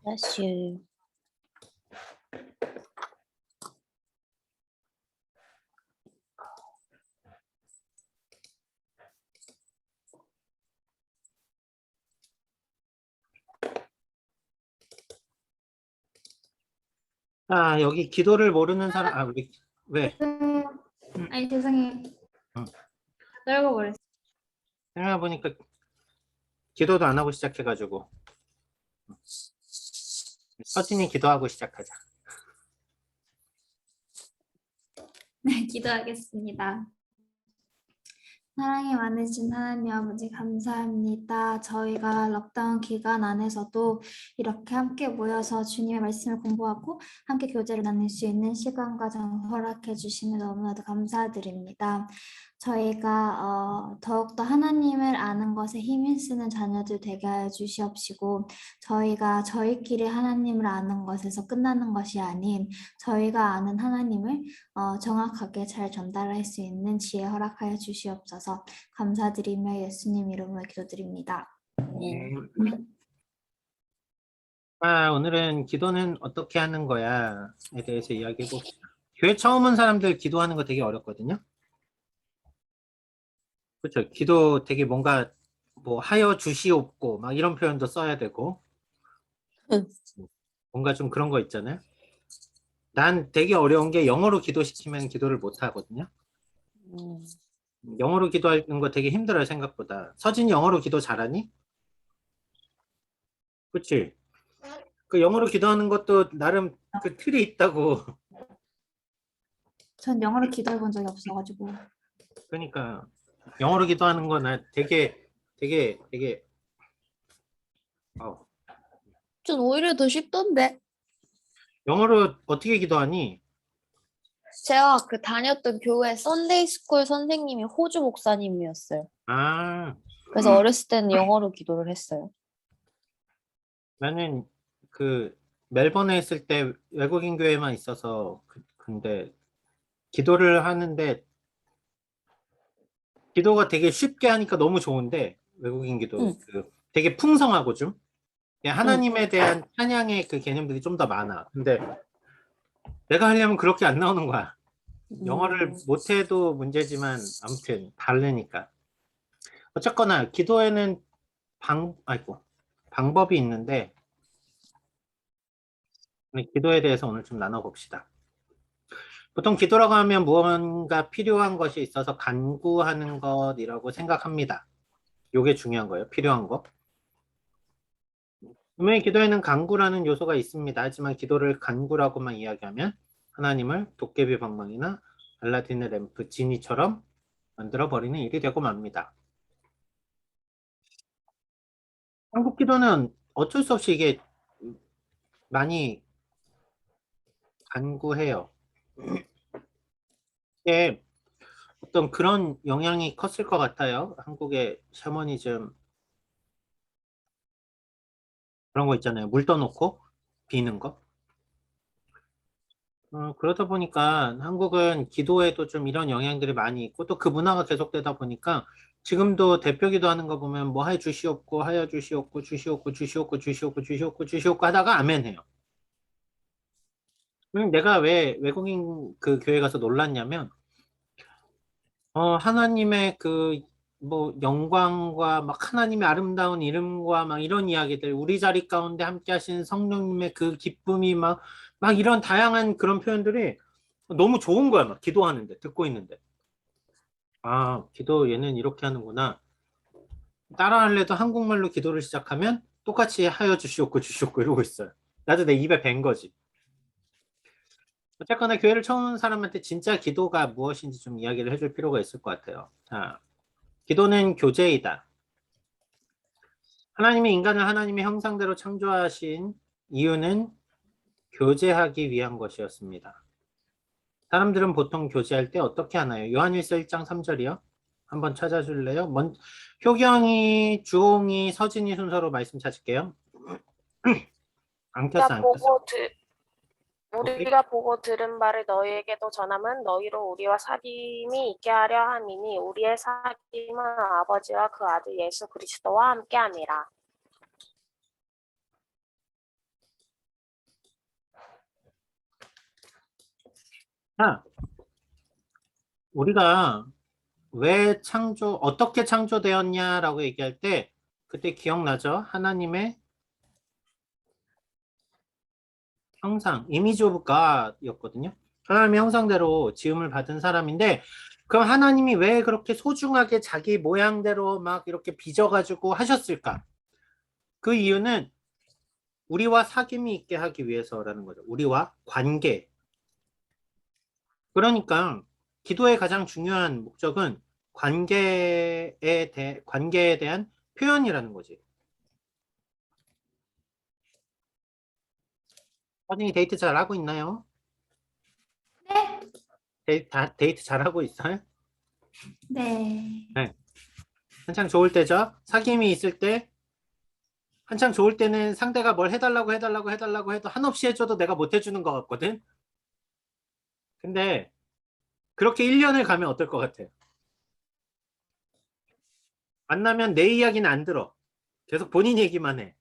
Bless you. 아, 여기 기도를 모르는 사람, 우리, 왜? 아니 죄송해요. 응. 넓어버렸어. 생각해보니까 기도도 안 하고 시작해가지고. 서진이 기도하고 시작하자. 네, 기도하겠습니다. 사랑이 많으신 하나님 아버지 감사합니다. 저희가 록다운 기간 안에서도 이렇게 함께 모여서 주님의 말씀을 공부하고 함께 교제를 나눌 수 있는 시간과 장소 허락해 주시면 너무나도 감사드립니다. 저희가 더욱더 하나님을 아는 것에 힘을 쓰는 자녀들 되게 하여 주시옵시고 저희가 저희끼리 하나님을 아는 것에서 끝나는 것이 아닌 저희가 아는 하나님을 정확하게 잘 전달할 수 있는 지혜 허락하여 주시옵소서. 감사드리며 예수님 이름으로 기도드립니다. 오늘은 기도는 어떻게 하는 거야에 대해서 이야기해 봅시다. 교회 처음 온 사람들 기도하는 거 되게 어렵거든요. 그렇죠. 기도 되게 뭔가 뭐 하여 주시옵고 막 이런 표현도 써야 되고 뭔가 좀 그런 거 있잖아요. 난 되게 어려운 게 영어로 기도시키면 기도를 못 하거든요. 영어로 기도하는 거 되게 힘들어요, 생각보다. 서진이 영어로 기도 잘하니? 그치? 그 영어로 기도하는 것도 나름 그 틀이 있다고. 전 영어로 기도해 본 적이 없어가지고. 그러니까 영어로 기도하는 거 나 되게 전 오히려 더 쉽던데. 영어로 어떻게 기도하니? 제가 그 다녔던 교회 썬데이 스쿨 선생님이 호주 목사님이었어요. 아, 그래서 어렸을 때는 영어로 기도를 했어요. 나는 그 멜번에 있을 때 외국인 교회만 있어서 근데 기도를 하는데 기도가 되게 쉽게 하니까 너무 좋은데 외국인 기도 응. 그 되게 풍성하고 좀 하나님에 대한 찬양의 그 개념들이 좀 더 많아. 근데 내가 하려면 그렇게 안 나오는 거야. 영어를 못해도 문제지만 아무튼 다르니까. 어쨌거나 기도에는 방법이 있는데 기도에 대해서 오늘 좀 나눠봅시다. 보통 기도라고 하면 무언가 필요한 것이 있어서 간구하는 것이라고 생각합니다. 이게 중요한 거예요. 필요한 거. 분명히 기도에는 간구라는 요소가 있습니다. 하지만 기도를 간구라고만 이야기하면 하나님을 도깨비 방망이나 알라딘의 램프 지니처럼 만들어버리는 일이 되고 맙니다. 한국 기도는 어쩔 수 없이 이게 많이 간구해요. 이게 어떤 그런 영향이 컸을 것 같아요. 한국의 샤머니즘 그런 거 있잖아요. 물 떠놓고 비는 거. 그러다 보니까 한국은 기도에도 좀 이런 영향들이 많이 있고 또 그 문화가 계속되다 보니까 지금도 대표 기도하는 거 보면 뭐 하여 주시옵고 하여 주시옵고 주시옵고 주시옵고 주시옵고 주시옵고 주시옵고 하다가 아멘 해요. 내가 왜 외국인 그 교회 가서 놀랐냐면 하나님의 그 뭐 영광과 막 하나님의 아름다운 이름과 막 이런 이야기들 우리 자리 가운데 함께 하신 성령님의 그 기쁨이 막 이런 다양한 그런 표현들이 너무 좋은 거야. 막 기도하는데 듣고 있는데 기도 얘는 이렇게 하는구나. 따라할래도 한국말로 기도를 시작하면 똑같이 하여 주시옵고 주시옵고 이러고 있어요. 나도 내 입에 밴 거지. 어쨌거나 교회를 처음 온 사람한테 진짜 기도가 무엇인지 좀 이야기를 해줄 필요가 있을 것 같아요. 자, 기도는 교제이다. 하나님이 인간을 하나님의 형상대로 창조하신 이유는 교제하기 위한 것이었습니다. 사람들은 보통 교제할 때 어떻게 하나요? 요한일서 1장 3절이요. 한번 찾아줄래요? 효경이, 주홍이, 서진이 순서로 말씀 찾을게요. 안 켰어, 안 켰어. 우리가 보고 들은 바를 너희에게도 전함은 너희로 우리와 사귐이 있게 하려 함이니 우리의 사귐은 아버지와 그 아들 예수 그리스도와 함께함이라. 자, 우리가 왜 어떻게 창조되었냐라고 얘기할 때 그때 기억나죠? 하나님의 형상, 이미지 오브 갓이었거든요. 하나님의 형상대로 지음을 받은 사람인데 그럼 하나님이 왜 그렇게 소중하게 자기 모양대로 막 이렇게 빚어가지고 하셨을까? 그 이유는 우리와 사귐이 있게 하기 위해서라는 거죠. 우리와 관계. 그러니까 기도의 가장 중요한 목적은 관계에 대한 표현이라는 거지. 선생님 데이트 잘 하고 있나요? 데이트 잘 하고 있어요? 네. 네. 한창 좋을 때죠. 사귐이 있을 때 한창 좋을 때는 상대가 뭘 해달라고 해도 한없이 해줘도 내가 못 해주는 것 같거든. 근데 그렇게 1년을 가면 어떨 것 같아요? 만나면 내 이야기는 안 들어. 계속 본인 얘기만 해.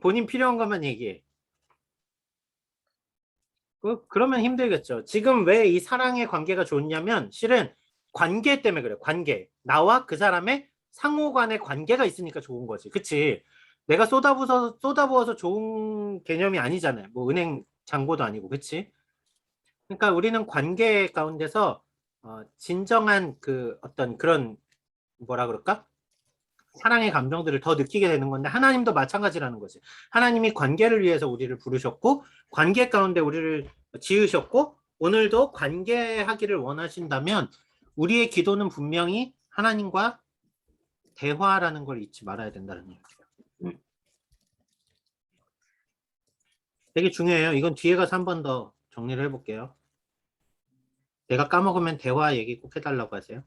본인 필요한 것만 얘기해. 그러면 힘들겠죠. 지금 왜 이 사랑의 관계가 좋냐면 실은 관계 때문에 그래요. 관계. 나와 그 사람의 상호 간의 관계가 있으니까 좋은 거지. 그치? 내가 쏟아부어서 좋은 개념이 아니잖아요. 뭐 은행 잔고도 아니고. 그치? 그러니까 우리는 관계 가운데서 진정한 그 어떤 그런 뭐라 그럴까? 사랑의 감정들을 더 느끼게 되는 건데 하나님도 마찬가지라는 거지. 하나님이 관계를 위해서 우리를 부르셨고 관계 가운데 우리를 지으셨고 오늘도 관계하기를 원하신다면 우리의 기도는 분명히 하나님과 대화라는 걸 잊지 말아야 된다는 얘기예요. 되게 중요해요. 이건 뒤에 가서 한 번 더 정리를 해볼게요. 내가 까먹으면 대화 얘기 꼭 해달라고 하세요.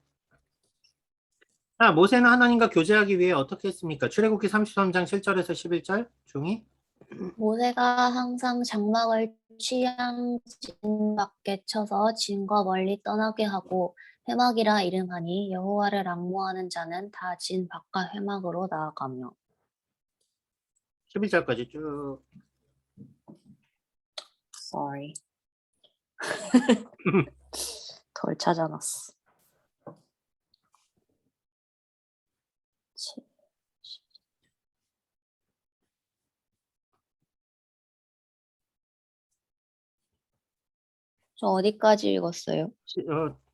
자, 모세는 하나님과 교제하기 위해 어떻게 했습니까? 출애굽기 33장 7절에서 11절 중이 모세가 항상 장막을 취향 진 밖에 쳐서 진과 멀리 떠나게 하고 회막이라 이름하니 여호와를 앙모하는 자는 다 진 바깥 회막으로 나아가며. 11절까지 쭉. Sorry. 덜 찾아놨어. 저 어디까지 읽었어요?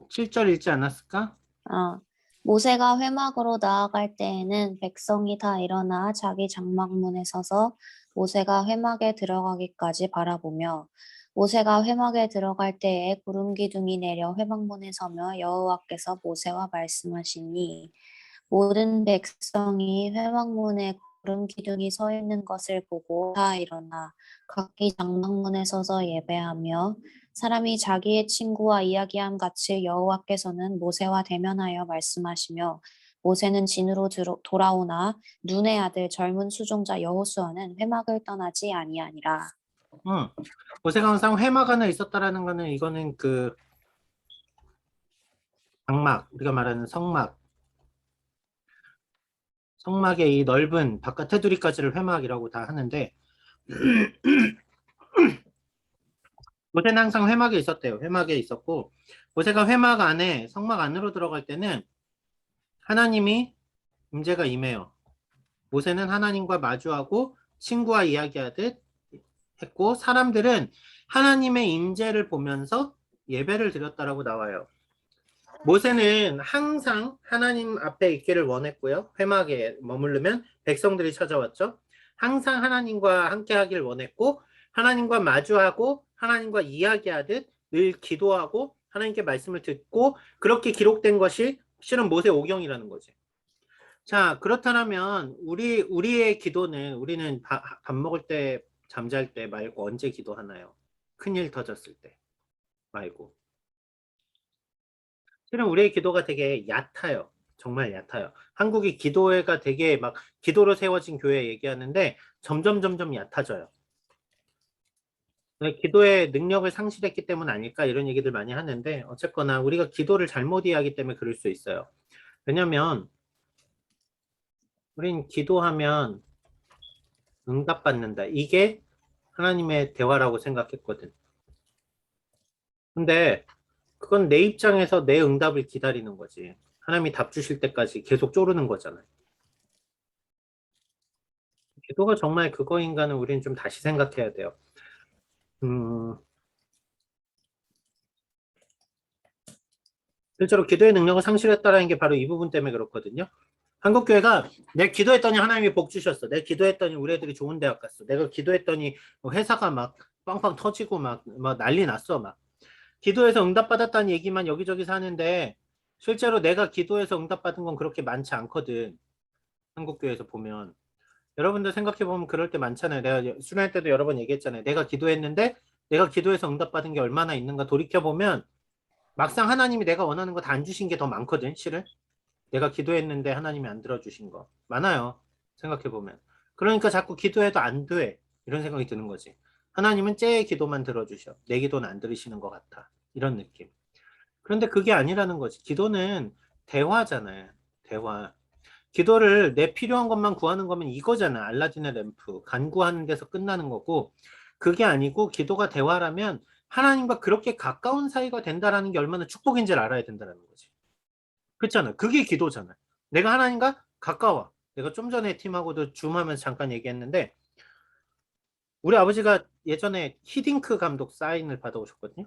7절 읽지 않았을까? 모세가 회막으로 나아갈 때에는 백성이 다 일어나 자기 장막문에 서서 모세가 회막에 들어가기까지 바라보며 모세가 회막에 들어갈 때에 구름 기둥이 내려 회막문에 서며 여호와께서 모세와 말씀하시니 모든 백성이 회막문에 구름 기둥이 서 있는 것을 보고 다 일어나 각기 장막문에 서서 예배하며 사람이 자기의 친구와 이야기함 같이 여호와께서는 모세와 대면하여 말씀하시며 모세는 진으로 돌아오나 눈의 아들 젊은 수종자 여호수아는 회막을 떠나지 아니하니라. 모세가 항상 회막 안에 있었다라는 거는 이거는 그 장막, 우리가 말하는 성막의 이 넓은 바깥 테두리까지를 회막이라고 다 하는데 모세는 항상 회막에 있었대요. 회막에 있었고 모세가 회막 안에 성막 안으로 들어갈 때는 하나님이 임재가 임해요. 모세는 하나님과 마주하고 친구와 이야기하듯 했고 사람들은 하나님의 임재를 보면서 예배를 드렸다라고 나와요. 모세는 항상 하나님 앞에 있기를 원했고요. 회막에 머무르면 백성들이 찾아왔죠. 항상 하나님과 함께 하길 원했고 하나님과 마주하고 하나님과 이야기하듯 늘 기도하고 하나님께 말씀을 듣고 그렇게 기록된 것이 실은 모세 오경이라는 거지. 자, 그렇다면 우리의 기도는 우리는 밥 먹을 때 잠잘 때 말고 언제 기도하나요? 큰일 터졌을 때 말고. 실은 우리의 기도가 되게 얕아요. 정말 얕아요. 한국이 기도회가 되게 막 기도로 세워진 교회 얘기하는데 점점 얕아져요. 기도의 능력을 상실했기 때문 아닐까 이런 얘기들 많이 하는데 어쨌거나 우리가 기도를 잘못 이해하기 때문에 그럴 수 있어요. 왜냐면 우린 기도하면 응답받는다. 이게 하나님의 대화라고 생각했거든. 근데 그건 내 입장에서 내 응답을 기다리는 거지. 하나님이 답 주실 때까지 계속 쪼르는 거잖아요. 기도가 정말 그거인가는 우리는 좀 다시 생각해야 돼요. 실제로 기도의 능력을 상실했다라는 게 바로 이 부분 때문에 그렇거든요. 한국교회가 내 기도했더니 하나님이 복 주셨어. 내 기도했더니 우리 애들이 좋은 대학 갔어. 내가 기도했더니 회사가 막 빵빵 터지고 막 난리 났어. 막 기도해서 응답받았다는 얘기만 여기저기서 하는데 실제로 내가 기도해서 응답받은 건 그렇게 많지 않거든. 한국교회에서 보면. 여러분들 생각해보면 그럴 때 많잖아요. 내가 수련회 때도 여러 번 얘기했잖아요. 내가 기도했는데 내가 기도해서 응답받은 게 얼마나 있는가 돌이켜보면 막상 하나님이 내가 원하는 거 다 안 주신 게 더 많거든, 실은. 내가 기도했는데 하나님이 안 들어주신 거. 많아요. 생각해보면. 그러니까 자꾸 기도해도 안 돼. 이런 생각이 드는 거지. 하나님은 쟤의 기도만 들어주셔. 내 기도는 안 들으시는 것 같아. 이런 느낌. 그런데 그게 아니라는 거지. 기도는 대화잖아요. 대화. 기도를 내 필요한 것만 구하는 거면 이거잖아. 알라딘의 램프. 간구하는 데서 끝나는 거고. 그게 아니고 기도가 대화라면 하나님과 그렇게 가까운 사이가 된다라는 게 얼마나 축복인지를 알아야 된다는 거지. 그렇잖아. 그게 기도잖아. 내가 하나님과 가까워. 내가 좀 전에 팀하고도 줌하면서 잠깐 얘기했는데 우리 아버지가 예전에 히딩크 감독 사인을 받아오셨거든요.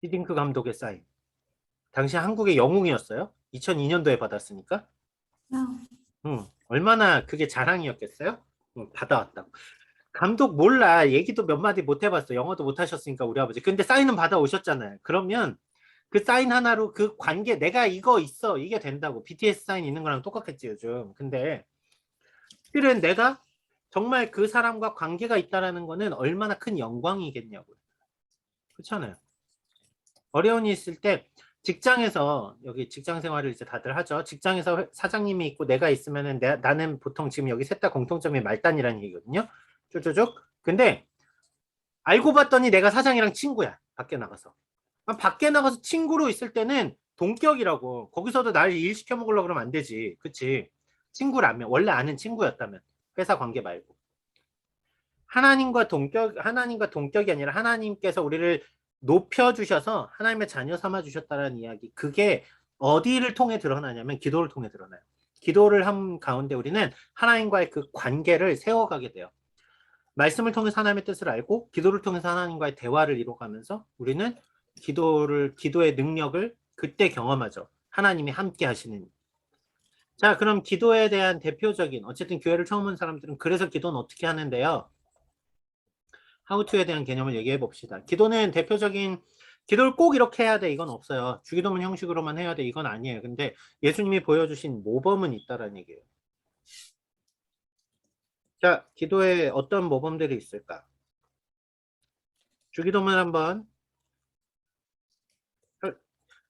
히딩크 감독의 사인. 당시 한국의 영웅이었어요. 2002년도에 받았으니까. 얼마나 그게 자랑이었겠어요? 받아왔다고. 감독 몰라. 얘기도 몇 마디 못 해봤어. 영어도 못 하셨으니까 우리 아버지. 근데 사인은 받아오셨잖아요. 그러면 그 사인 하나로 그 관계 내가 이거 있어. 이게 된다고. BTS 사인 있는 거랑 똑같겠지 요즘. 근데 실은 내가 정말 그 사람과 관계가 있다라는 거는 얼마나 큰 영광이겠냐고요. 그렇잖아요. 어려운 일 있을 때 직장에서 여기 직장 생활을 이제 다들 하죠. 직장에서 사장님이 있고 내가 있으면은 나는 보통 지금 여기 셋 다 공통점이 말단이라는 얘기거든요. 쭉쭉쭉. 근데 알고 봤더니 내가 사장이랑 친구야. 밖에 나가서. 밖에 나가서 친구로 있을 때는 동격이라고. 거기서도 날 일 시켜 먹으려고 그러면 안 되지. 그치? 친구라면 원래 아는 친구였다면 회사 관계 말고. 하나님과 동격이 아니라 하나님께서 우리를 높여주셔서 하나님의 자녀 삼아 주셨다는 이야기. 그게 어디를 통해 드러나냐면 기도를 통해 드러나요. 기도를 한 가운데 우리는 하나님과의 그 관계를 세워가게 돼요. 말씀을 통해서 하나님의 뜻을 알고 기도를 통해서 하나님과의 대화를 이뤄가면서 우리는 기도의 능력을 그때 경험하죠. 하나님이 함께 하시는. 자, 그럼 기도에 대한 대표적인 어쨌든 교회를 처음 온 사람들은 그래서 기도는 어떻게 하는데요. 하우투에 대한 개념을 얘기해 봅시다. 기도는 대표적인 기도를 꼭 이렇게 해야 돼 이건 없어요. 주기도문 형식으로만 해야 돼 이건 아니에요. 근데 예수님이 보여주신 모범은 있다라는 얘기예요. 자, 기도에 어떤 모범들이 있을까? 주기도문 한번.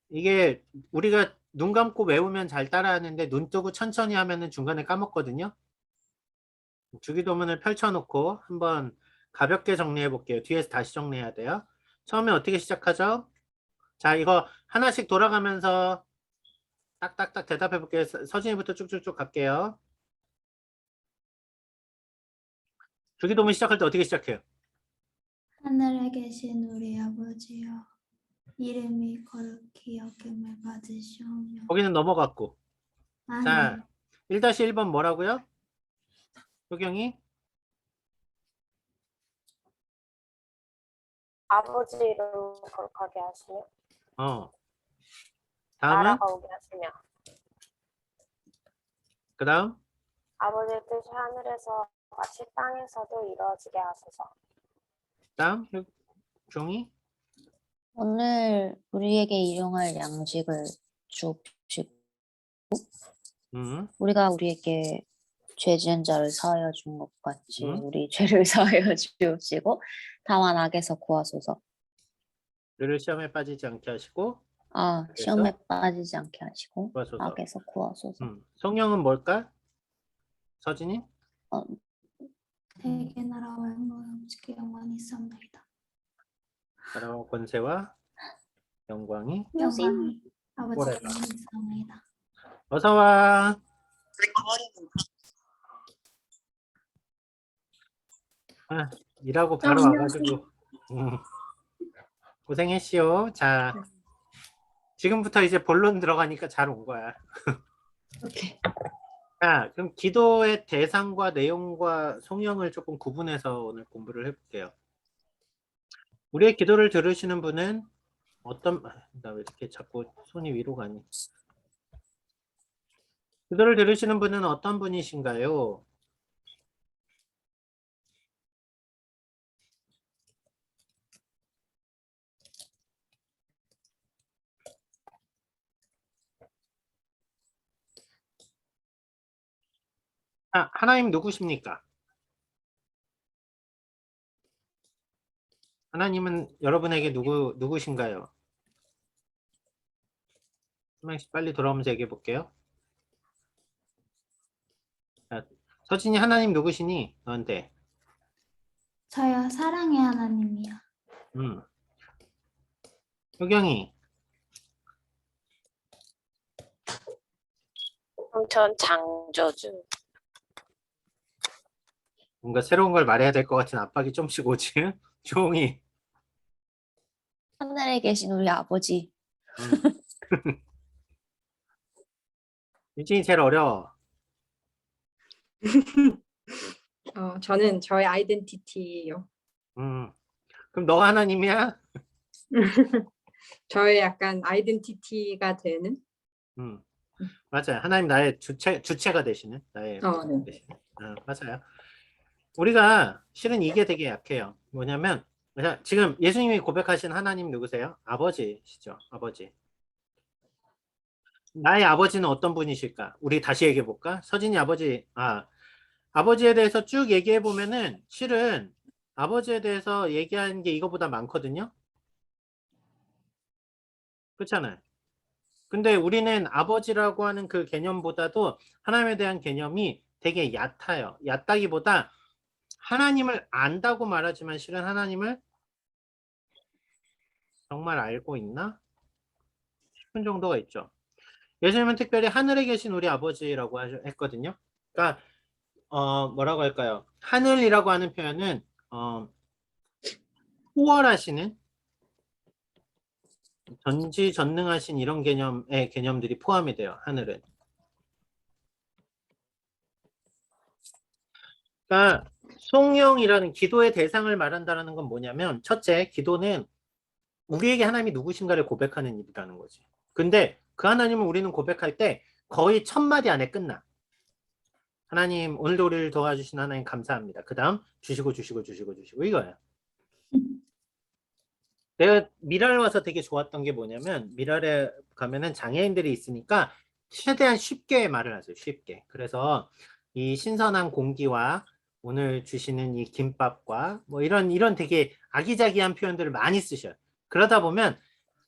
이게 우리가 눈 감고 외우면 잘 따라하는데 눈 뜨고 천천히 하면은 중간에 까먹거든요. 주기도문을 펼쳐놓고 한번 가볍게 정리해 볼게요. 뒤에서 다시 정리해야 돼요. 처음에 어떻게 시작하죠? 자, 이거 하나씩 돌아가면서 딱딱딱 대답해 볼게요. 서진이부터 쭉쭉쭉 갈게요. 주기도문 시작할 때 어떻게 시작해요? 하늘에 계신 우리 아버지여, 이름이 거룩히 여김을 받으시오며. 거기는 넘어갔고. 아, 자, 1-1번 뭐라고요? 효경이? 아버지 이름 거룩하게 하시며 다음은? 나라가 오게 하시며 그 다음? 아버지의 뜻이 하늘에서 같이 땅에서도 이루어지게 하소서. 다음? 종이? 오늘 우리에게 일용할 양식을 주옵시고 우리가 우리에게 죄 지은 자를 사하여 준 것 같이 우리 죄를 사하여 주옵시고 다만 악에서 구하소서. 우리를 시험에 빠지지 않게 하시고 시험에 빠지지 않게 하시고 구하소서. 악에서 구하소서. 성령은 뭘까? 서진이? 대개 나라와 영광이 영원히 있사옵나이다. 나라와 권세와 영광이 영광이 아버지께 뭐래요? 영원히 있사옵나이다. 어서와. 일하고 바로 와가지고 고생했시오. 자, 지금부터 이제 본론 들어가니까 잘 온 거야. 오케이. 자, 그럼 기도의 대상과 내용과 송영을 조금 구분해서 오늘 공부를 해볼게요. 우리의 기도를 들으시는 분은 나 왜 이렇게 자꾸 손이 위로 가니? 기도를 들으시는 분은 어떤 분이신가요? 하나님 누구십니까? 하나님은 여러분에게 누구신가요? 한 명씩 빨리 돌아오면서 얘기해 볼게요. 자, 서진이 하나님 누구시니? 너한테. 저요, 사랑의 하나님이요. 효경이. 전 창조주. 뭔가 새로운 걸 말해야 될 것 같은 압박이 좀씩 오지? 조용히. 하늘에 계신 우리 아버지. 음. 유진이 제일 어려워. 저는 저의 아이덴티티예요. 그럼 너가 하나님이야? 저의 약간 아이덴티티가 되는. 맞아요. 하나님 나의 주체가 되시는 나의 네. 되시는. 맞아요. 우리가 실은 이게 되게 약해요. 뭐냐면 지금 예수님이 고백하신 하나님 누구세요? 아버지시죠. 아버지. 나의 아버지는 어떤 분이실까? 우리 다시 얘기해 볼까? 서진이 아버지에 대해서 쭉 얘기해 보면은 실은 아버지에 대해서 얘기하는 게 이거보다 많거든요. 그렇잖아요. 근데 우리는 아버지라고 하는 그 개념보다도 하나님에 대한 개념이 되게 얕아요. 얕다기보다 하나님을 안다고 말하지만 실은 하나님을 정말 알고 있나 싶은 정도가 있죠. 예수님은 특별히 하늘에 계신 우리 아버지라고 했거든요. 그러니까 뭐라고 할까요? 하늘이라고 하는 표현은 초월하시는, 전지전능하신 이런 개념의 개념들이 포함이 돼요. 하늘은. 그러니까 송영이라는 기도의 대상을 말한다는 건 뭐냐면 첫째, 기도는 우리에게 하나님이 누구신가를 고백하는 일이라는 거지. 근데 그 하나님을 우리는 고백할 때 거의 1000마디 안에 끝나. 하나님, 오늘도 우리를 도와주신 하나님 감사합니다. 그 다음 주시고 이거예요. 내가 미랄 와서 되게 좋았던 게 뭐냐면 미랄에 가면은 장애인들이 있으니까 최대한 쉽게 말을 하세요. 쉽게. 그래서 이 신선한 공기와 오늘 주시는 이 김밥과 뭐 이런 되게 아기자기한 표현들을 많이 쓰셔요. 그러다 보면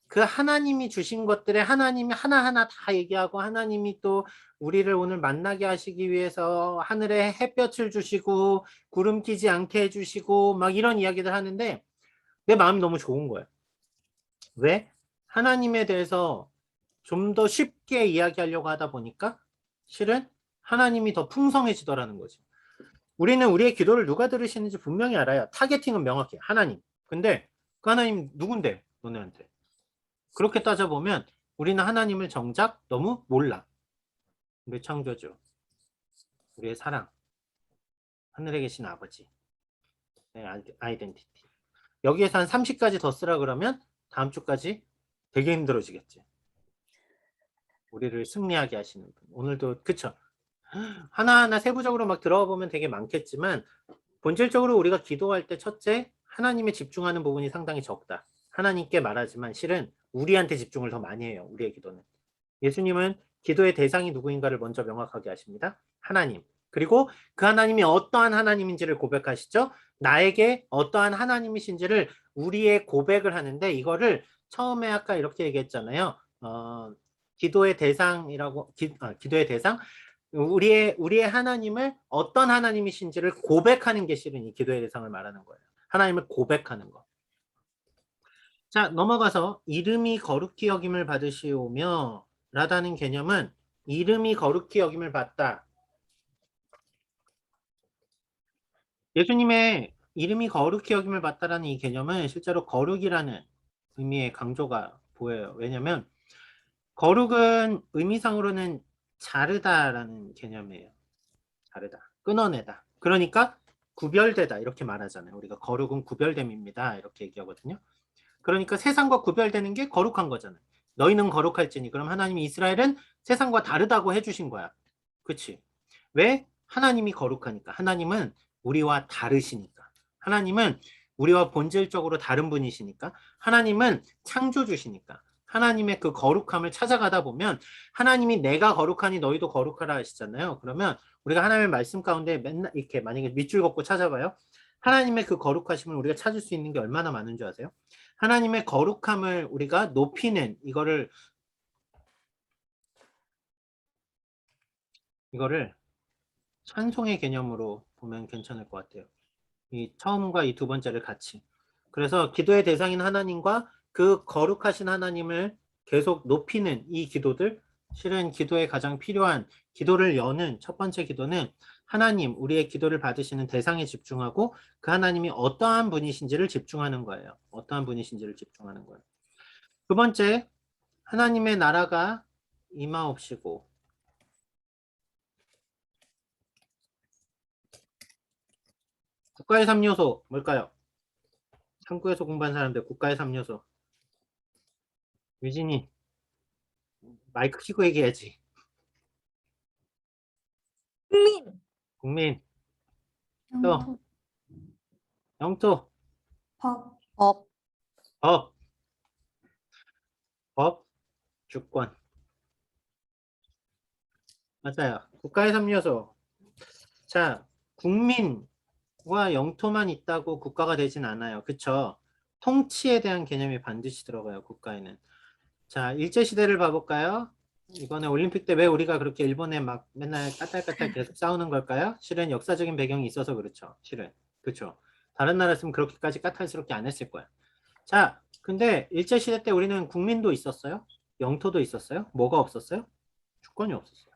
그 하나님이 주신 것들에 하나님이 하나하나 다 얘기하고 하나님이 또 우리를 오늘 만나게 하시기 위해서 하늘에 햇볕을 주시고 구름 끼지 않게 해주시고 막 이런 이야기들 하는데 내 마음이 너무 좋은 거예요. 왜? 하나님에 대해서 좀 더 쉽게 이야기하려고 하다 보니까 실은 하나님이 더 풍성해지더라는 거지. 우리는 우리의 기도를 누가 들으시는지 분명히 알아요. 타겟팅은 명확해. 하나님. 근데 그 하나님 누군데? 너네한테. 그렇게 따져보면 우리는 하나님을 정작 너무 몰라. 우리의 창조주, 우리의 사랑, 하늘에 계신 아버지, 내 아이덴티티. 여기에서 한 30가지 더 쓰라 그러면 다음 주까지 되게 힘들어지겠지. 우리를 승리하게 하시는 분. 오늘도 그쵸? 하나하나 세부적으로 막 들어가 보면 되게 많겠지만 본질적으로 우리가 기도할 때 첫째, 하나님에 집중하는 부분이 상당히 적다. 하나님께 말하지만 실은 우리한테 집중을 더 많이 해요. 우리의 기도는. 예수님은 기도의 대상이 누구인가를 먼저 명확하게 하십니다. 하나님. 그리고 그 하나님이 어떠한 하나님인지를 고백하시죠. 나에게 어떠한 하나님이신지를 우리의 고백을 하는데 이거를 처음에 아까 이렇게 얘기했잖아요. 기도의 대상이라고 기도의 대상 우리의 하나님을 어떤 하나님이신지를 고백하는 게 실은 이 기도의 대상을 말하는 거예요. 하나님을 고백하는 거. 자, 넘어가서 이름이 거룩히 여김을 받으시오며 라다는 개념은 이름이 거룩히 여김을 받다. 예수님의 이름이 거룩히 여김을 받다라는 이 개념은 실제로 거룩이라는 의미의 강조가 보여요. 왜냐면 거룩은 의미상으로는 자르다라는 개념이에요. 자르다, 끊어내다. 그러니까 구별되다 이렇게 말하잖아요. 우리가 거룩은 구별됨입니다. 이렇게 얘기하거든요. 그러니까 세상과 구별되는 게 거룩한 거잖아요. 너희는 거룩할지니. 그럼 하나님이 이스라엘은 세상과 다르다고 해주신 거야. 그치? 왜? 하나님이 거룩하니까. 하나님은 우리와 다르시니까. 하나님은 우리와 본질적으로 다른 분이시니까. 하나님은 창조주시니까. 하나님의 그 거룩함을 찾아가다 보면 하나님이 내가 거룩하니 너희도 거룩하라 하시잖아요. 그러면 우리가 하나님의 말씀 가운데 맨날 이렇게 만약에 밑줄 긋고 찾아봐요. 하나님의 그 거룩하심을 우리가 찾을 수 있는 게 얼마나 많은 줄 아세요? 하나님의 거룩함을 우리가 높이는 이거를 찬송의 개념으로 보면 괜찮을 것 같아요. 이 처음과 이 두 번째를 같이. 그래서 기도의 대상인 하나님과 그 거룩하신 하나님을 계속 높이는 이 기도들, 실은 기도에 가장 필요한 기도를 여는 첫 번째 기도는 하나님, 우리의 기도를 받으시는 대상에 집중하고 그 하나님이 어떠한 분이신지를 집중하는 거예요. 어떠한 분이신지를 집중하는 거예요. 두 번째, 하나님의 나라가 임하옵시고. 국가의 3요소 뭘까요? 한국에서 공부한 사람들 국가의 3요소. 유진이 마이크 켜고 얘기해야지. 국민, 또 영토, 영토, 법, 법, 법, 주권. 맞아요. 국가의 3요소. 자, 국민과 영토만 있다고 국가가 되진 않아요. 그쵸? 통치에 대한 개념이 반드시 들어가요. 국가에는. 자, 일제시대를 봐볼까요? 이번에 올림픽 때 왜 우리가 그렇게 일본에 막 맨날 까탈까탈 계속 싸우는 걸까요? 실은 역사적인 배경이 있어서 그렇죠. 실은. 그렇죠. 다른 나라였으면 그렇게까지 까탈스럽게 안 했을 거야. 자, 근데 일제시대 때 우리는 국민도 있었어요? 영토도 있었어요? 뭐가 없었어요? 주권이 없었어요.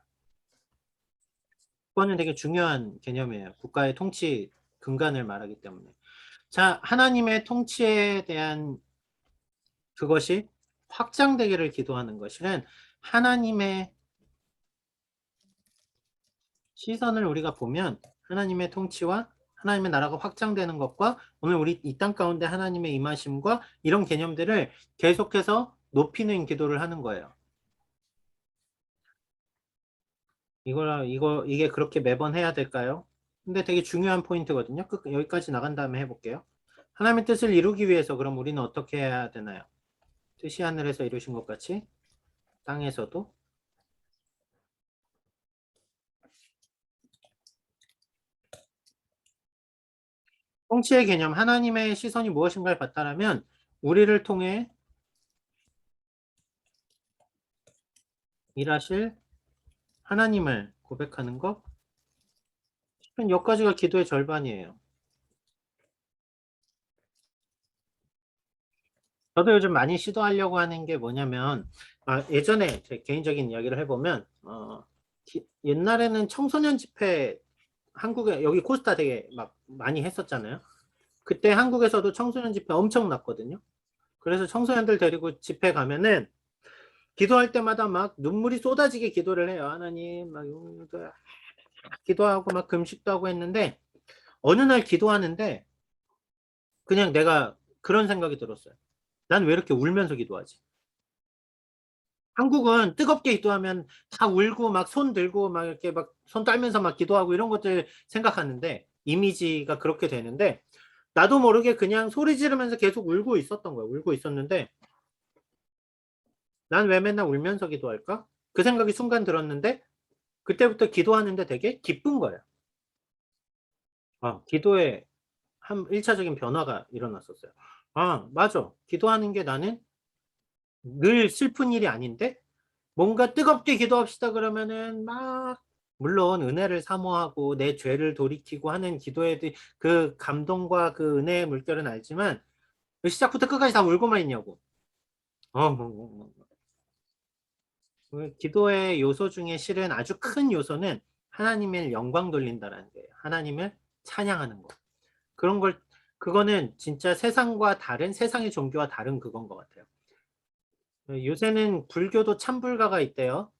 주권은 되게 중요한 개념이에요. 국가의 통치 근간을 말하기 때문에. 자, 하나님의 통치에 대한 그것이 확장되기를 기도하는 것은 하나님의 시선을 우리가 보면 하나님의 통치와 하나님의 나라가 확장되는 것과 오늘 우리 이 땅 가운데 하나님의 임하심과 이런 개념들을 계속해서 높이는 기도를 하는 거예요. 이게 그렇게 매번 해야 될까요? 근데 되게 중요한 포인트거든요. 여기까지 나간 다음에 해볼게요. 하나님의 뜻을 이루기 위해서 그럼 우리는 어떻게 해야 되나요? 뜻이 하늘에서 이루신 것 같이 땅에서도 통치의 개념, 하나님의 시선이 무엇인가를 바탕하면 우리를 통해 일하실 하나님을 고백하는 것. 여기까지가 기도의 절반이에요. 저도 요즘 많이 시도하려고 하는 게 뭐냐면 예전에 제 개인적인 이야기를 해보면 옛날에는 청소년 집회 한국에 여기 코스타 되게 막 많이 했었잖아요. 그때 한국에서도 청소년 집회 엄청 났거든요. 그래서 청소년들 데리고 집회 가면은 기도할 때마다 막 눈물이 쏟아지게 기도를 해요. 하나님 막 기도하고 막 금식도 하고 했는데 어느 날 기도하는데 그냥 내가 그런 생각이 들었어요. 난 왜 이렇게 울면서 기도하지? 한국은 뜨겁게 기도하면 다 울고 막 손 들고 막 이렇게 막 손 떨면서 막 기도하고 이런 것들 생각하는데 이미지가 그렇게 되는데 나도 모르게 그냥 소리 지르면서 계속 울고 있었던 거예요. 울고 있었는데 난 왜 맨날 울면서 기도할까? 그 생각이 순간 들었는데 그때부터 기도하는데 되게 기쁜 거예요. 기도에 한 1차적인 변화가 일어났었어요. 맞아. 기도하는 게 나는 늘 슬픈 일이 아닌데 뭔가 뜨겁게 기도합시다 그러면은 막 물론 은혜를 사모하고 내 죄를 돌이키고 하는 기도에 그 감동과 그 은혜의 물결은 알지만 왜 시작부터 끝까지 다 울고만 있냐고. 기도의 요소 중에 실은 아주 큰 요소는 하나님의 영광 돌린다라는 거예요. 하나님을 찬양하는 거. 그거는 진짜 세상과 다른 세상의 종교와 다른 그건 것 같아요. 요새는 불교도 참불가가 있대요.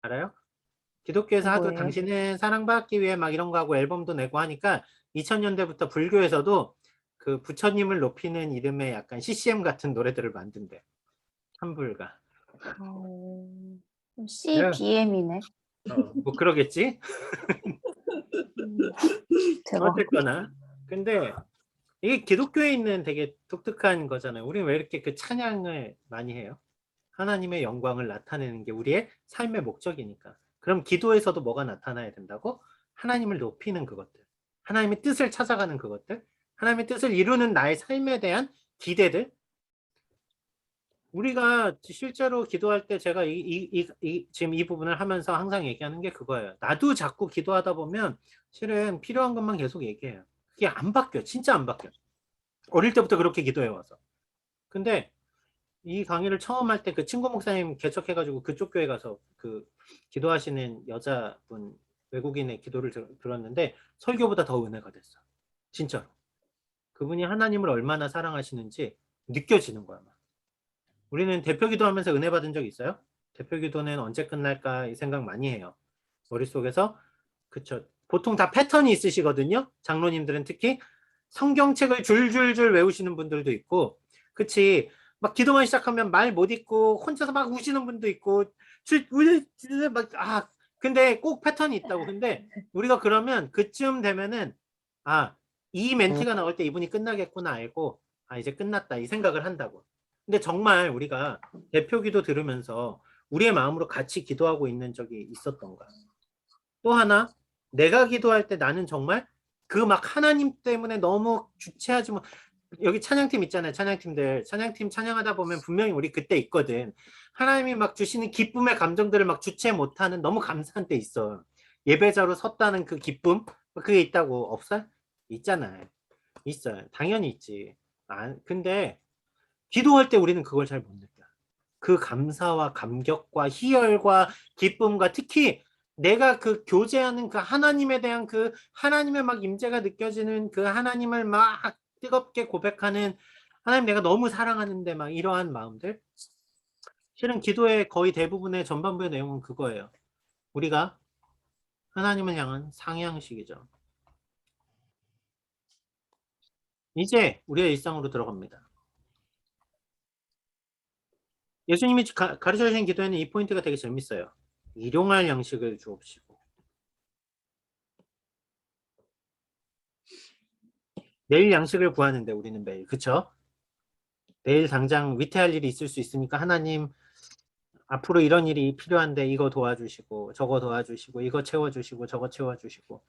알아요? 기독교에서 하도 뭐예요? 당신은 사랑받기 위해 막 이런 거 하고 앨범도 내고 하니까 2000년대부터 불교에서도 그 부처님을 높이는 이름의 약간 CCM 같은 노래들을 만든대. 참불가. CBM이네. 뭐 그러겠지? 대박. 어쨌거나. 근데 이게 기독교에 있는 되게 독특한 거잖아요. 우리는 왜 이렇게 그 찬양을 많이 해요? 하나님의 영광을 나타내는 게 우리의 삶의 목적이니까. 그럼 기도에서도 뭐가 나타나야 된다고? 하나님을 높이는 그것들. 하나님의 뜻을 찾아가는 그것들. 하나님의 뜻을 이루는 나의 삶에 대한 기대들. 우리가 실제로 기도할 때 제가 지금 이 부분을 하면서 항상 얘기하는 게 그거예요. 나도 자꾸 기도하다 보면 실은 필요한 것만 계속 얘기해요. 그게 안 바뀌어. 진짜 안 바뀌어. 어릴 때부터 그렇게 기도해 와서. 근데 이 강의를 처음 할 때 그 친구 목사님 개척해가지고 그쪽 교회 가서 그 기도하시는 여자분 외국인의 기도를 들었는데 설교보다 더 은혜가 됐어. 진짜로. 그분이 하나님을 얼마나 사랑하시는지 느껴지는 거야. 막. 우리는 대표 기도하면서 은혜 받은 적 있어요? 대표 기도는 언제 끝날까 이 생각 많이 해요. 머릿속에서. 그쵸. 보통 다 패턴이 있으시거든요. 장로님들은 특히 성경책을 줄줄줄 외우시는 분들도 있고, 그치. 막 기도만 시작하면 말 못 읽고 혼자서 막 우시는 분도 있고, 근데 꼭 패턴이 있다고. 근데 우리가 그러면 그쯤 되면은, 이 멘트가 나올 때 이분이 끝나겠구나 알고, 이제 끝났다 이 생각을 한다고. 근데 정말 우리가 대표 기도 들으면서 우리의 마음으로 같이 기도하고 있는 적이 있었던가. 또 하나, 내가 기도할 때 나는 정말 그 막 하나님 때문에 너무 주체하지 뭐 여기 찬양팀 있잖아요. 찬양팀 찬양하다 보면 분명히 우리 그때 있거든. 하나님이 막 주시는 기쁨의 감정들을 막 주체 못하는 너무 감사한 때 있어. 예배자로 섰다는 그 기쁨 그게 있다고 없어요? 있잖아요. 있어요. 당연히 있지. 근데 기도할 때 우리는 그걸 잘 못 느껴. 그 감사와 감격과 희열과 기쁨과 특히 내가 그 교제하는 그 하나님에 대한 그 하나님의 막 임재가 느껴지는 그 하나님을 막 뜨겁게 고백하는 하나님 내가 너무 사랑하는데 막 이러한 마음들 실은 기도의 거의 대부분의 전반부의 내용은 그거예요. 우리가 하나님을 향한 상향식이죠. 이제 우리의 일상으로 들어갑니다. 예수님이 가르쳐 주신 기도에는 이 포인트가 되게 재밌어요. 일용할 양식을 주옵시고 내일 양식을 구하는데 우리는 매일 그쵸? 내일 당장 위태할 일이 있을 수 있으니까 하나님 앞으로 이런 일이 필요한데 이거 도와주시고 저거 도와주시고 이거 채워주시고 저거 채워주시고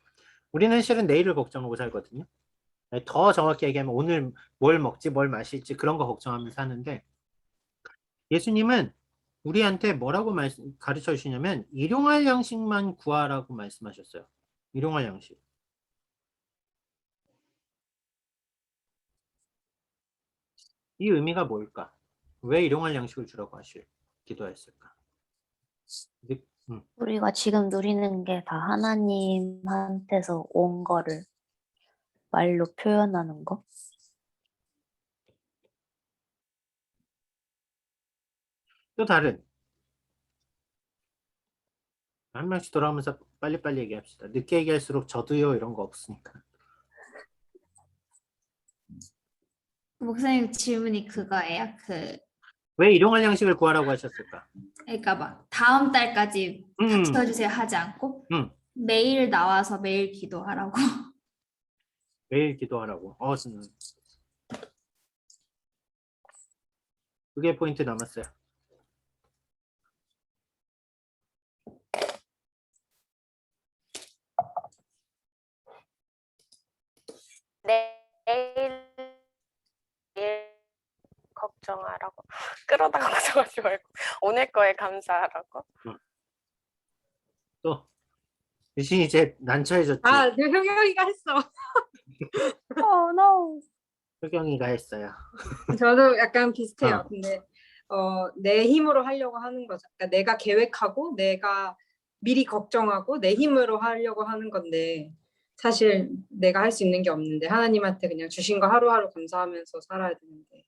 우리는 실은 내일을 걱정하고 살거든요. 더 정확히 얘기하면 오늘 뭘 먹지 뭘 마실지 그런 거 걱정하면서 사는데 예수님은 우리한테 뭐라고 가르쳐 주시냐면 일용할 양식만 구하라고 말씀하셨어요. 일용할 양식. 이 의미가 뭘까? 왜 일용할 양식을 주라고 기도했을까? 우리가 지금 누리는 게 다 하나님한테서 온 거를 말로 표현하는 거? 또 다른 한 명씩 돌아오면서 빨리빨리 얘기합시다. 늦게 얘기할수록 저도요 이런 거 없으니까. 목사님 질문이 그거예요. 왜 일용할 양식을 구하라고 하셨을까? 그러니까 막 다음 달까지 다 음, 채워주세요 하지 않고 음, 매일 나와서 매일 기도하라고. 매일 기도하라고. 그게 포인트 남았어요. 내일 걱정하라고. 끌어다가 걱정하지 말고 오늘 거에 감사하라고. 또 유신이 이제 난처해졌지. 효경이가 했어. no. 효경이가 했어요. 저도 약간 비슷해요. 근데 내 힘으로 하려고 하는 거죠. 그러니까 내가 계획하고 내가 미리 걱정하고 내 힘으로 하려고 하는 건데 사실 내가 할 수 있는 게 없는데 하나님한테 그냥 주신 거 하루하루 감사하면서 살아야 되는데.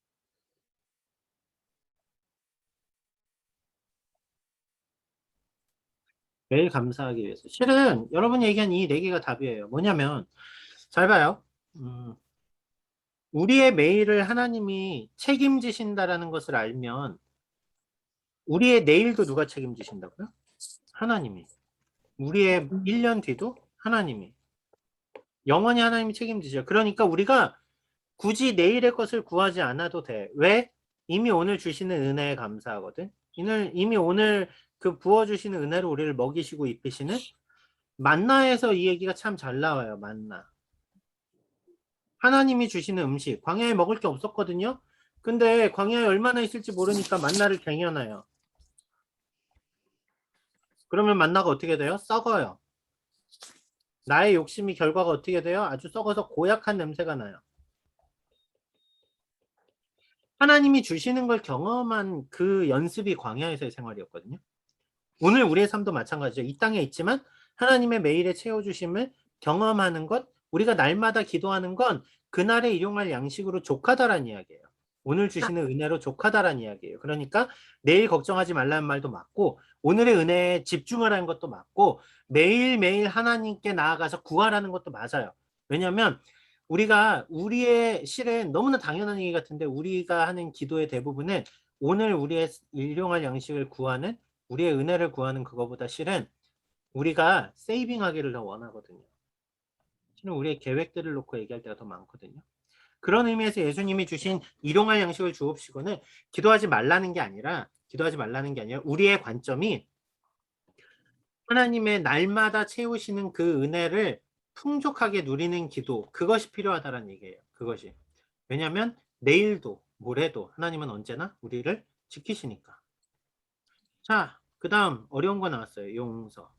매일 감사하기 위해서. 실은 여러분이 얘기한 이 네 개가 답이에요. 뭐냐면 잘 봐요. 우리의 매일을 하나님이 책임지신다라는 것을 알면 우리의 내일도 누가 책임지신다고요? 하나님이. 우리의 1년 뒤도 하나님이. 영원히 하나님이 책임지죠. 그러니까 우리가 굳이 내일의 것을 구하지 않아도 돼. 왜? 이미 오늘 주시는 은혜에 감사하거든. 이미 오늘 그 부어주시는 은혜로 우리를 먹이시고 입히시는 만나에서 이 얘기가 참 잘 나와요. 만나. 하나님이 주시는 음식. 광야에 먹을 게 없었거든요. 근데 광야에 얼마나 있을지 모르니까 만나를 갱여놔요. 그러면 만나가 어떻게 돼요? 썩어요. 나의 욕심이 결과가 어떻게 돼요? 아주 썩어서 고약한 냄새가 나요. 하나님이 주시는 걸 경험한 그 연습이 광야에서의 생활이었거든요. 오늘 우리의 삶도 마찬가지죠. 이 땅에 있지만 하나님의 매일의 채워주심을 경험하는 것, 우리가 날마다 기도하는 건 그날에 일용할 양식으로 족하다라는 이야기예요. 오늘 주시는 은혜로 족하다라는 이야기예요. 그러니까 내일 걱정하지 말라는 말도 맞고 오늘의 은혜에 집중하라는 것도 맞고 매일매일 하나님께 나아가서 구하라는 것도 맞아요. 왜냐하면 우리가 우리의 실은 너무나 당연한 얘기 같은데 우리가 하는 기도의 대부분은 오늘 우리의 일용할 양식을 구하는 우리의 은혜를 구하는 그거보다 실은 우리가 세이빙하기를 더 원하거든요. 실은 우리의 계획들을 놓고 얘기할 때가 더 많거든요. 그런 의미에서 예수님이 주신 일용할 양식을 주옵시고는 기도하지 말라는 게 아니라 우리의 관점이 하나님의 날마다 채우시는 그 은혜를 풍족하게 누리는 기도, 그것이 필요하다는 얘기예요. 그것이. 왜냐하면 내일도 모레도 하나님은 언제나 우리를 지키시니까. 자, 그 다음 어려운 거 나왔어요. 용서.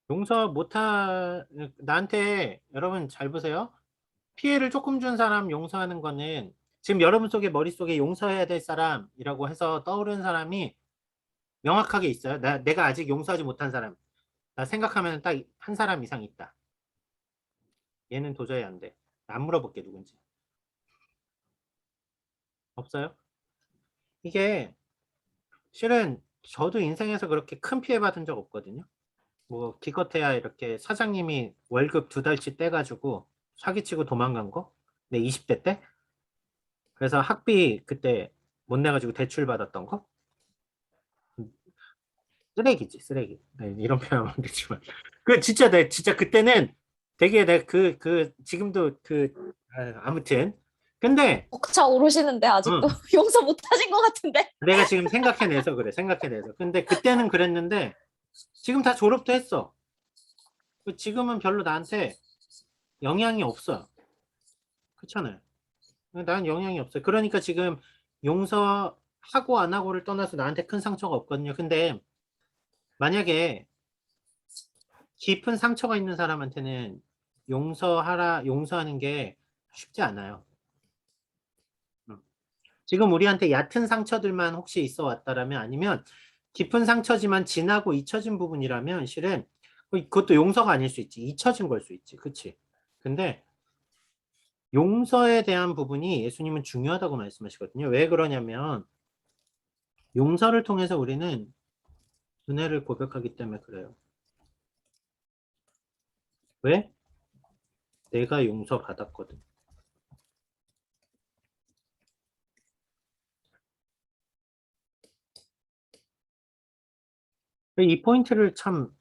용서 나한테 여러분 잘 보세요. 피해를 조금 준 사람 용서하는 거는 지금 여러분 속에 머릿속에 용서해야 될 사람이라고 해서 떠오르는 사람이 명확하게 있어요. 내가 아직 용서하지 못한 사람. 나 생각하면 딱 한 사람 이상 있다. 얘는 도저히 안 돼. 안 물어볼게 누군지. 없어요? 이게 실은 저도 인생에서 그렇게 큰 피해 받은 적 없거든요. 뭐 기껏해야 이렇게 사장님이 월급 2달치 떼가지고 사기치고 도망간 거? 내 20대 때? 그래서 학비 그때 못 내가지고 대출 받았던 거? 쓰레기지, 쓰레기. 네, 이런 표현하면 안 되지만. 진짜 그때는 되게 지금도 아무튼. 근데, 벅차 오르시는데 아직도 응, 용서 못 하신 것 같은데. 내가 지금 생각해내서 그래, 생각해내서. 근데 그때는 그랬는데, 지금 다 졸업도 했어. 지금은 별로 나한테 영향이 없어요. 그렇잖아요. 난 영향이 없어요. 그러니까 지금 용서하고 안 하고를 떠나서 나한테 큰 상처가 없거든요. 근데 만약에 깊은 상처가 있는 사람한테는 용서하는 게 쉽지 않아요. 지금 우리한테 얕은 상처들만 혹시 있어 왔다라면 아니면 깊은 상처지만 지나고 잊혀진 부분이라면 실은 그것도 용서가 아닐 수 있지. 잊혀진 걸 수 있지. 그치? 근데 용서에 대한 부분이 예수님은 중요하다고 말씀하시거든요. 왜 그러냐면 용서를 통해서 우리는 은혜를 고백하기 때문에 그래요. 왜? 내가 용서받았거든. 이 포인트를 참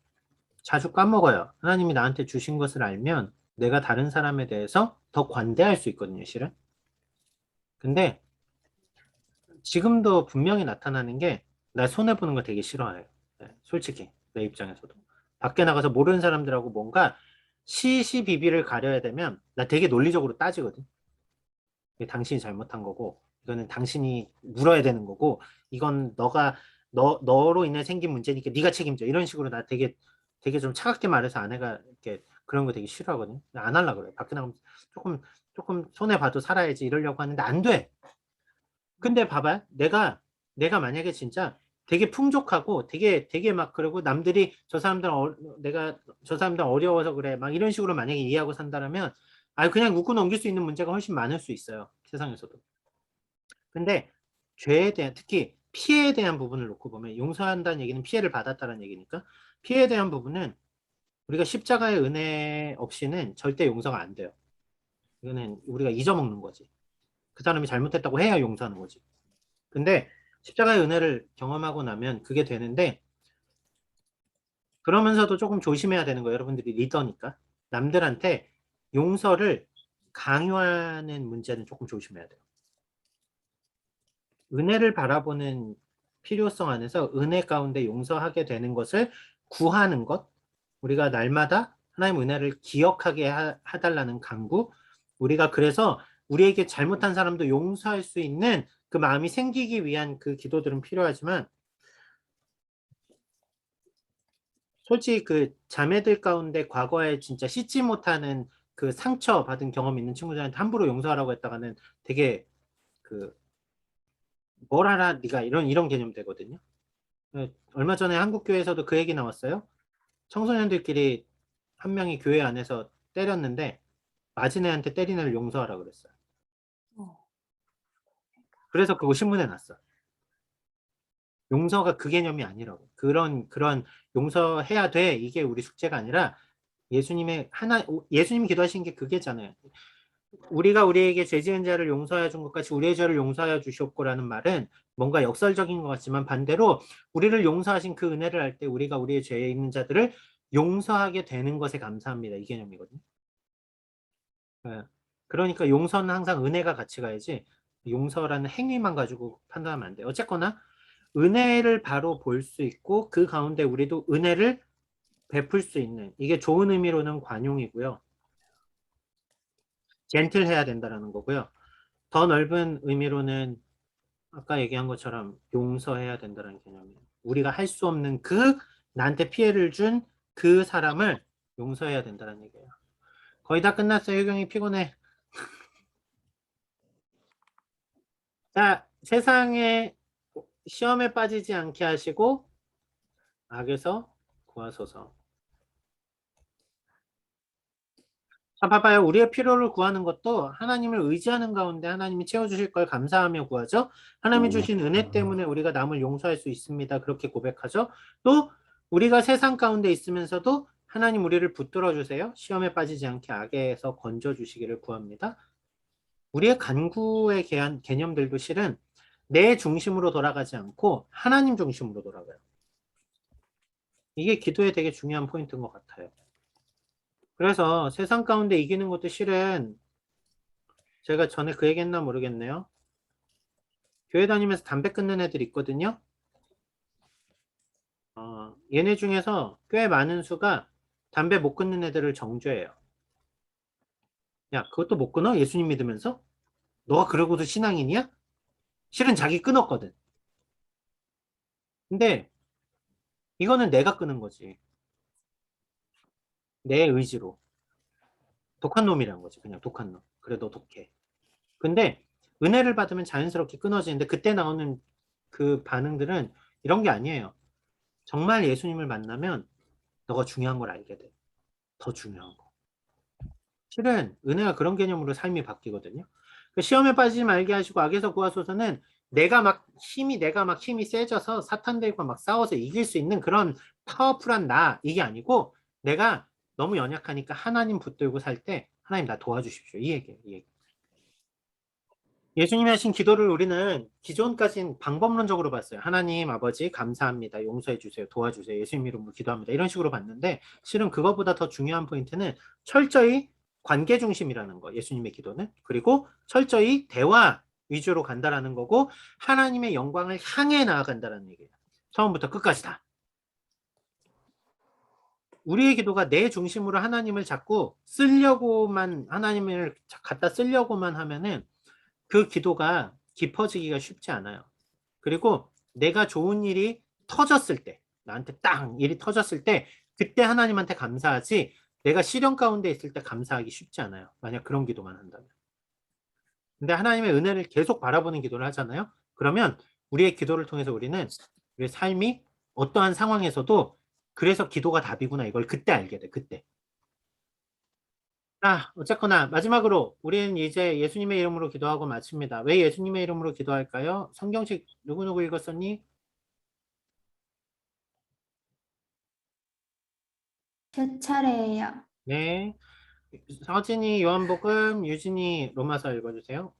자주 까먹어요. 하나님이 나한테 주신 것을 알면 내가 다른 사람에 대해서 더 관대할 수 있거든요, 실은. 근데 지금도 분명히 나타나는 게 나 손해보는 거 되게 싫어해요. 네, 솔직히 내 입장에서도. 밖에 나가서 모르는 사람들하고 뭔가 시시비비를 가려야 되면 나 되게 논리적으로 따지거든. 이게 당신이 잘못한 거고 이거는 당신이 물어야 되는 거고 이건 너로 인해 생긴 문제니까 네가 책임져. 이런 식으로 나 되게 좀 차갑게 말해서 아내가 이렇게 그런 거 되게 싫어하거든요. 안 하려고 그래. 밖에 나가면 조금 손해 봐도 살아야지 이러려고 하는데 안 돼. 근데 봐봐. 내가 만약에 진짜 되게 풍족하고 되게 막 그러고 남들이 저 사람들은 어려워서 그래. 막 이런 식으로 만약에 이해하고 산다라면 그냥 웃고 넘길 수 있는 문제가 훨씬 많을 수 있어요. 세상에서도. 근데 죄에 대한 특히 피해에 대한 부분을 놓고 보면 용서한다는 얘기는 피해를 받았다는 얘기니까 피해에 대한 부분은 우리가 십자가의 은혜 없이는 절대 용서가 안 돼요. 이거는 우리가 잊어먹는 거지. 그 사람이 잘못했다고 해야 용서하는 거지. 근데 십자가의 은혜를 경험하고 나면 그게 되는데 그러면서도 조금 조심해야 되는 거예요. 여러분들이 리더니까. 남들한테 용서를 강요하는 문제는 조금 조심해야 돼요. 은혜를 바라보는 필요성 안에서 은혜 가운데 용서하게 되는 것을 구하는 것, 우리가 날마다 하나님 은혜를 기억하게 해달라는 간구, 우리가 그래서 우리에게 잘못한 사람도 용서할 수 있는 그 마음이 생기기 위한 그 기도들은 필요하지만 솔직히 그 자매들 가운데 과거에 진짜 씻지 못하는 그 상처 받은 경험 있는 친구들한테 함부로 용서하라고 했다가는 되게 그 뭘 하라 네가 이런 개념 되거든요. 얼마 전에 한국 교회에서도 그 얘기 나왔어요. 청소년들끼리 한 명이 교회 안에서 때렸는데 맞은 애한테 때린 애를 용서하라 그랬어요. 그래서 그거 신문에 났어. 용서가 그 개념이 아니라고. 그런 용서해야 돼. 이게 우리 숙제가 아니라 예수님이 기도하신 게 그게잖아요. 우리가 우리에게 죄 지은 자를 용서해 준 것 같이 우리의 죄를 용서하여 주시옵고라는 말은 뭔가 역설적인 것 같지만 반대로 우리를 용서하신 그 은혜를 알 때 우리가 우리의 죄에 있는 자들을 용서하게 되는 것에 감사합니다. 이 개념이거든요. 네. 그러니까 용서는 항상 은혜가 같이 가야지 용서라는 행위만 가지고 판단하면 안 돼요. 어쨌거나 은혜를 바로 볼 수 있고 그 가운데 우리도 은혜를 베풀 수 있는 이게 좋은 의미로는 관용이고요. 젠틀해야 된다라는 거고요. 더 넓은 의미로는 아까 얘기한 것처럼 용서해야 된다는 개념이에요. 우리가 할 수 없는 나한테 피해를 준 그 사람을 용서해야 된다는 얘기예요. 거의 다 끝났어요. 효경이 피곤해. 자, 세상에 시험에 빠지지 않게 하시고 악에서 구하소서. 자, 봐봐요. 우리의 필요를 구하는 것도 하나님을 의지하는 가운데 하나님이 채워주실 걸 감사하며 구하죠. 하나님이 주신 은혜 때문에 우리가 남을 용서할 수 있습니다. 그렇게 고백하죠. 또 우리가 세상 가운데 있으면서도 하나님 우리를 붙들어 주세요. 시험에 빠지지 않게 악에서 건져 주시기를 구합니다. 우리의 간구의 개념들도 실은 내 중심으로 돌아가지 않고 하나님 중심으로 돌아가요. 이게 기도에 되게 중요한 포인트인 것 같아요. 그래서 세상 가운데 이기는 것도 실은 제가 전에 그 얘기 했나 모르겠네요. 교회 다니면서 담배 끊는 애들 있거든요. 얘네 중에서 꽤 많은 수가 담배 못 끊는 애들을 정죄해요. 야, 그것도 못 끊어? 예수님 믿으면서? 너가 그러고도 신앙인이야? 실은 자기 끊었거든. 근데 이거는 내가 끊은 거지. 내 의지로. 독한 놈이란 거지. 그냥 독한 놈. 그래, 너 독해. 근데 은혜를 받으면 자연스럽게 끊어지는데 그때 나오는 그 반응들은 이런 게 아니에요. 정말 예수님을 만나면 너가 중요한 걸 알게 돼. 더 중요한 거. 실은 은혜가 그런 개념으로 삶이 바뀌거든요. 시험에 빠지지 말게 하시고 악에서 구하소서는 내가 막 힘이 세져서 사탄들과 막 싸워서 이길 수 있는 그런 파워풀한 이게 아니고 내가 너무 연약하니까 하나님 붙들고 살 때 하나님 나 도와주십시오. 이 얘기예요. 이 얘기. 예수님이 하신 기도를 우리는 기존까지는 방법론적으로 봤어요. 하나님 아버지 감사합니다. 용서해 주세요. 도와주세요. 예수님 이름으로 기도합니다. 이런 식으로 봤는데 실은 그것보다 더 중요한 포인트는 철저히 관계 중심이라는 거. 예수님의 기도는. 그리고 철저히 대화 위주로 간다라는 거고 하나님의 영광을 향해 나아간다는 얘기예요. 처음부터 끝까지 다. 우리의 기도가 내 중심으로 하나님을 자꾸 하나님을 갖다 쓰려고만 하면은 그 기도가 깊어지기가 쉽지 않아요. 그리고 내가 좋은 일이 터졌을 때, 나한테 땅 일이 터졌을 때 그때 하나님한테 감사하지 내가 시련 가운데 있을 때 감사하기 쉽지 않아요. 만약 그런 기도만 한다면. 근데 하나님의 은혜를 계속 바라보는 기도를 하잖아요. 그러면 우리의 기도를 통해서 우리는 우리의 삶이 어떠한 상황에서도 그래서 기도가 답이구나 이걸 그때 알게 돼. 그때. 자, 어쨌거나 마지막으로 우리는 이제 예수님의 이름으로 기도하고 마칩니다. 왜 예수님의 이름으로 기도할까요? 성경책 누구누구 읽었었니? 제 차례예요. 네. 서진이 요한복음, 유진이 로마서 읽어주세요.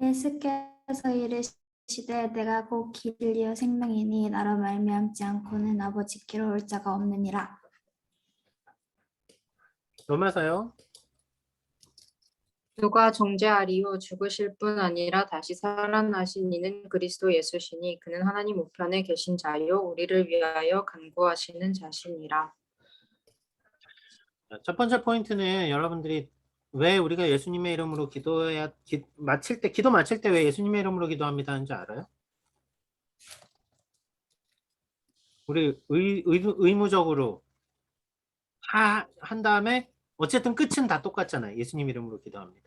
예수께서 이르시되 내가 곧 길이요 생명이니 나로 말미암지 않고는 아버지께로 올 자가 없느니라. 로마서요. 누가 정죄하리요 죽으실 뿐 아니라 다시 살아나신 이는 그리스도 예수시니 그는 하나님 우편에 계신 자요 우리를 위하여 간구하시는 자시니라. 자, 첫 번째 포인트는 여러분들이 왜 우리가 예수님의 이름으로 기도해야 기도 마칠 때 왜 예수님의 이름으로 기도합니다 하는지 알아요? 우리 의무적으로 다 한 다음에 어쨌든 끝은 다 똑같잖아요. 예수님 이름으로 기도합니다.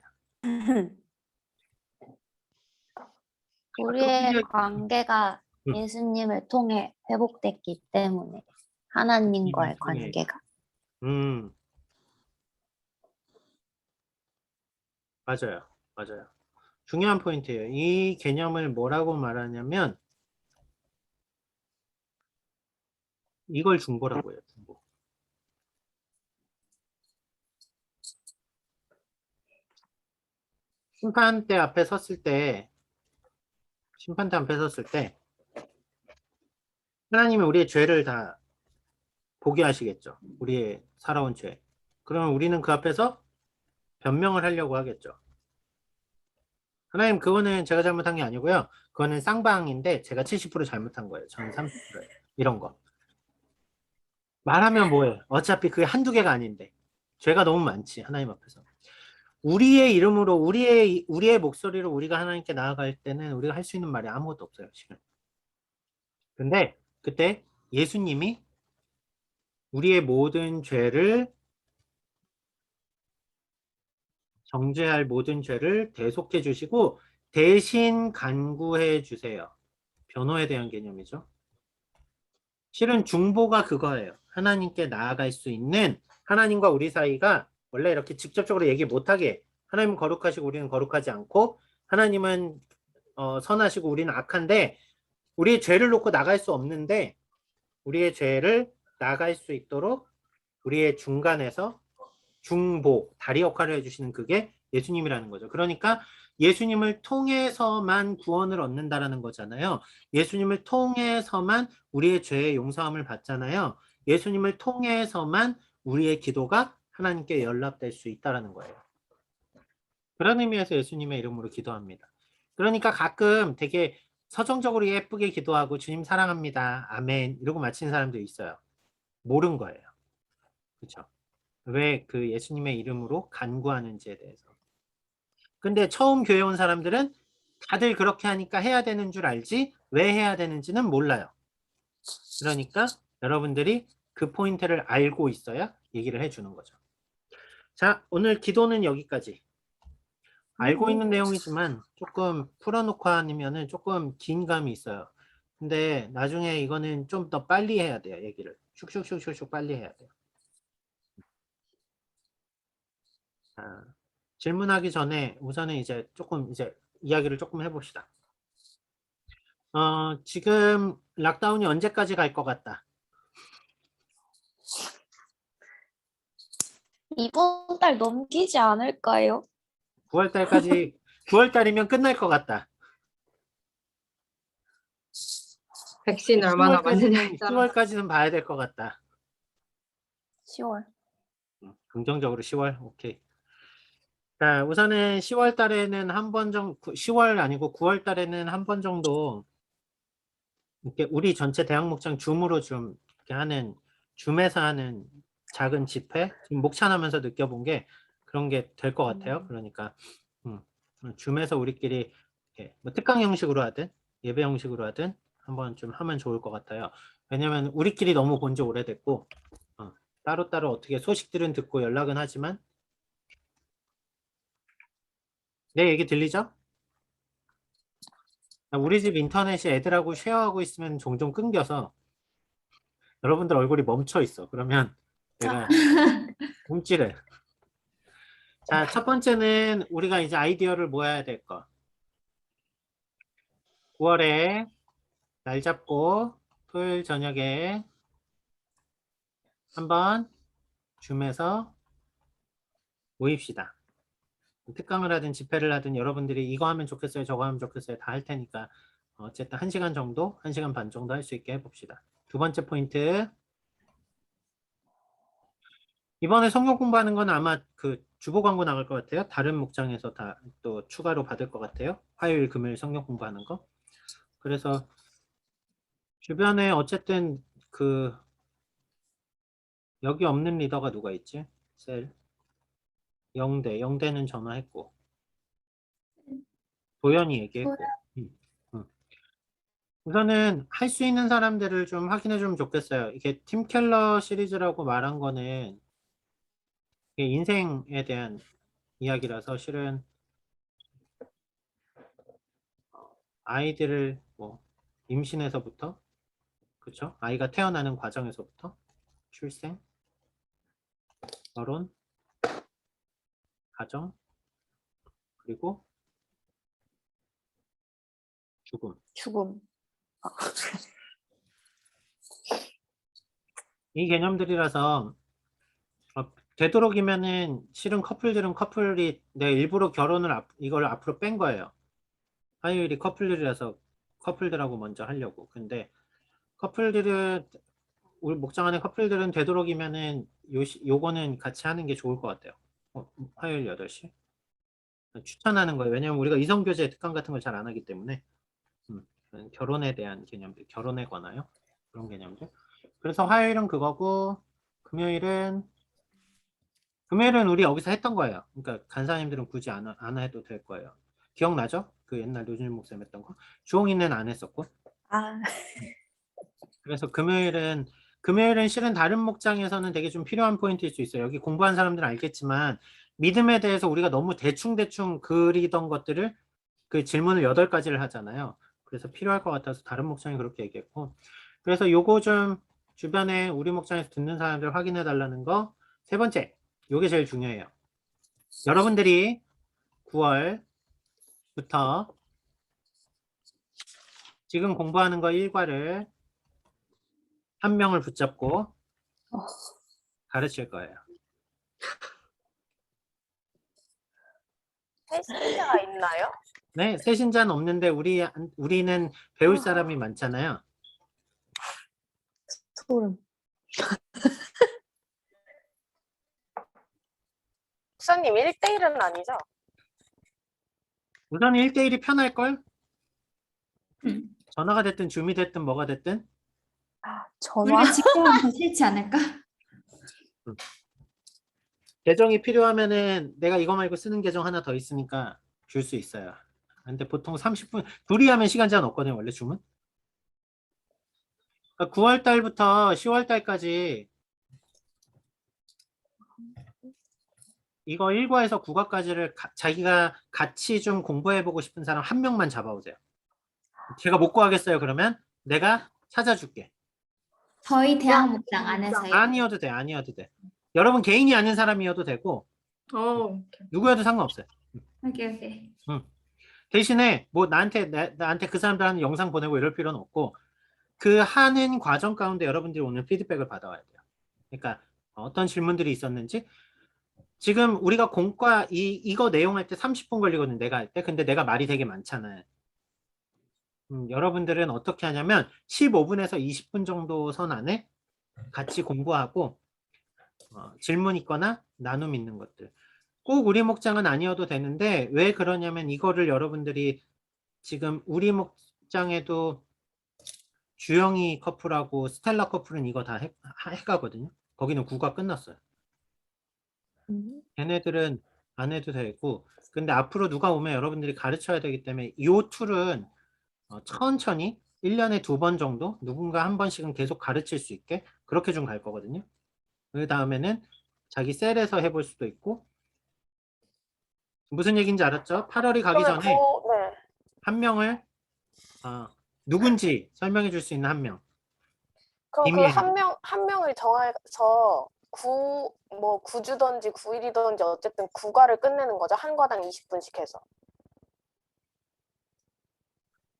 우리의 관계가 음. 예수님을 통해 회복됐기 때문에 하나님과의 예수님을 통해. 관계가. 맞아요. 맞아요. 중요한 포인트예요. 이 개념을 뭐라고 말하냐면 이걸 중보라고 해요. 중보. 심판대 앞에 섰을 때 하나님은 우리의 죄를 다 보게 하시겠죠. 우리의 살아온 죄. 그러면 우리는 그 앞에서 변명을 하려고 하겠죠. 하나님 그거는 제가 잘못한 게 아니고요. 그거는 쌍방인데 제가 70% 잘못한 거예요. 저는 30%예요. 이런 거. 말하면 뭐해? 어차피 그게 한두 개가 아닌데. 죄가 너무 많지. 하나님 앞에서. 우리의 이름으로 우리의 목소리로 우리가 하나님께 나아갈 때는 우리가 할 수 있는 말이 아무것도 없어요. 지금. 근데 그때 예수님이 우리의 모든 죄를 정죄할 모든 죄를 대속해 주시고 대신 간구해 주세요. 변호에 대한 개념이죠. 실은 중보가 그거예요. 하나님께 나아갈 수 있는 하나님과 우리 사이가 원래 이렇게 직접적으로 얘기 못하게 하나님은 거룩하시고 우리는 거룩하지 않고 하나님은 선하시고 우리는 악한데 우리의 죄를 놓고 나갈 수 없는데 우리의 죄를 나갈 수 있도록 우리의 중간에서 중보, 다리 역할을 해주시는 그게 예수님이라는 거죠. 그러니까 예수님을 통해서만 구원을 얻는다라는 거잖아요. 예수님을 통해서만 우리의 죄의 용서함을 받잖아요. 예수님을 통해서만 우리의 기도가 하나님께 연락될 수 있다라는 거예요. 그런 의미에서 예수님의 이름으로 기도합니다. 그러니까 가끔 되게 서정적으로 예쁘게 기도하고 주님 사랑합니다. 아멘 이러고 마치는 사람도 있어요. 모른 거예요. 그렇죠? 왜 그 예수님의 이름으로 간구하는지에 대해서. 근데 처음 교회 온 사람들은 다들 그렇게 하니까 해야 되는 줄 알지 왜 해야 되는지는 몰라요. 그러니까 여러분들이 그 포인트를 알고 있어야 얘기를 해주는 거죠. 자, 오늘 기도는 여기까지. 알고 있는 내용이지만 조금 풀어놓고 하면은 조금 긴 감이 있어요. 근데 나중에 이거는 좀 더 빨리 해야 돼요. 얘기를 슉슉슉슉슉 빨리 해야 돼요. 질문하기 전에 우선은 이제 조금 이야기를 조금 해봅시다. 지금 락다운이 언제까지 갈 것 같다? 이번 달 넘기지 않을까요? 9월 달까지 9월 달이면 끝날 것 같다. 백신 얼마나 맞느냐에 따라 10월까지는 봐야 될 것 같다. 10월. 긍정적으로 10월. 오케이. 자, 우선은 10월 달에는 한 번 정도 10월 아니고 9월 달에는 한 번 정도 이렇게 우리 전체 대학 목장 줌으로 좀 이렇게 하는 줌에서 하는 작은 집회 지금 목찬하면서 느껴본 게 그런 게 될 것 같아요. 그러니까 줌에서 우리끼리 이렇게 뭐 특강 형식으로 하든 예배 형식으로 하든 한번 좀 하면 좋을 것 같아요. 왜냐면 우리끼리 너무 본 지 오래됐고 따로따로 어떻게 소식들은 듣고 연락은 하지만 내 얘기 들리죠? 우리 집 인터넷이 애들하고 쉐어하고 있으면 종종 끊겨서 여러분들 얼굴이 멈춰 있어. 그러면 내가 움찔해. 자, 첫 번째는 우리가 이제 아이디어를 모아야 될 거. 9월에 날 잡고 토요일 저녁에 한번 줌에서 모입시다. 특강을 하든 집회를 하든 여러분들이 이거 하면 좋겠어요, 저거 하면 좋겠어요 다 할 테니까 어쨌든 1시간 정도, 1시간 반 정도 할 수 있게 해봅시다. 두 번째 포인트. 이번에 성경 공부하는 건 아마 그 주보 광고 나갈 것 같아요. 다른 목장에서 다 또 추가로 받을 것 같아요. 화요일, 금요일 성경 공부하는 거. 그래서 주변에 어쨌든 그 여기 없는 리더가 누가 있지? 셀. 영대는 전화했고 도연이 얘기했고 우선은 할 수 있는 사람들을 좀 확인해 주면 좋겠어요. 이게 팀 켈러 시리즈라고 말한 거는 이게 인생에 대한 이야기라서 실은 아이들을 뭐 임신에서부터 그렇죠? 아이가 태어나는 과정에서부터 출생, 결혼, 가정, 그리고 죽음. 죽음. 이 개념들이라서 되도록이면은 실은 커플들은 커플이 내 일부러 결혼을 이걸 앞으로 뺀 거예요. 화요일이 커플들이라서 커플들하고 먼저 하려고. 근데 커플들은 우리 목장 안에 커플들은 되도록이면은 요거는 같이 하는 게 좋을 것 같아요. 화요일 8시 추천하는 거예요. 왜냐면 우리가 이성교제 특강 같은 걸 잘 안 하기 때문에 결혼에 대한 개념들, 결혼에 관하여 그런 개념들. 그래서 화요일은 그거고 금요일은 우리 여기서 했던 거예요. 그러니까 간사님들은 굳이 안 해도 될 거예요. 기억나죠? 그 옛날 노준일 목사님 했던 거. 주홍이는 안 했었고. 아, 그래서 금요일은 실은 다른 목장에서는 되게 좀 필요한 포인트일 수 있어요. 여기 공부한 사람들은 알겠지만 믿음에 대해서 우리가 너무 대충 그리던 것들을 그 질문을 8가지를 하잖아요. 그래서 필요할 것 같아서 다른 목장이 그렇게 얘기했고 그래서 요거 좀 주변에 우리 목장에서 듣는 사람들 확인해 달라는 거. 세 번째, 요게 제일 중요해요. 여러분들이 9월부터 지금 공부하는 거 일과를 한 명을 붙잡고 가르칠 거예요. 세신자가 있나요? 네, 세신자는 없는데 우리는 배울 사람이 많잖아요. 소름. 목사님 1대1은 아니죠? 우선 1대1이 편할걸? 음. 전화가 됐든 줌이 됐든 뭐가 됐든. 전화. 우리가 직접 하면 더 싫지 않을까? 계정이 필요하면은 내가 이거 말고 쓰는 계정 하나 더 있으니까 줄 수 있어요. 근데 보통 30분, 둘이 하면 시간 제한 없거든요, 원래 줌은. 그러니까 9월 달부터 10월 달까지 이거 1과에서 9과까지를 자기가 같이 좀 공부해보고 싶은 사람 한 명만 잡아오세요. 제가 못 구하겠어요, 그러면 내가 찾아줄게. 저희 대학 목장 안에서요. 아니어도 돼. 여러분 개인이 아는 사람이어도 되고 누구여도 상관없어요. 오케이. 대신에 뭐 나한테 그 사람들한테 영상 보내고 이럴 필요는 없고 그 하는 과정 가운데 여러분들이 오늘 피드백을 받아와야 돼요. 그러니까 어떤 질문들이 있었는지. 지금 우리가 공과 이거 내용할 때 30분 걸리거든, 내가 할 때. 근데 내가 말이 되게 많잖아요. 여러분들은 어떻게 하냐면 15분에서 20분 정도 선 안에 같이 공부하고 질문 있거나 나눔 있는 것들. 꼭 우리 목장은 아니어도 되는데 왜 그러냐면 이거를 여러분들이 지금 우리 목장에도 주영이 커플하고 스텔라 커플은 이거 다 해가거든요. 거기는 9가 끝났어요. 걔네들은 안 해도 되고 근데 앞으로 누가 오면 여러분들이 가르쳐야 되기 때문에 이 툴은 천천히 1년에 2번 정도 누군가 한 번씩은 계속 가르칠 수 있게 그렇게 좀 갈 거거든요. 그 다음에는 자기 셀에서 해볼 수도 있고 무슨 얘기인지 알았죠? 8월이 가기 그러면 전에 네. 한 명을 누군지 설명해 줄 수 있는 한 명. 그럼 그 비밀. 한 명을 정해서 뭐 9주든지 9일이든지 어쨌든 9과를 끝내는 거죠. 한 과당 20분씩 해서.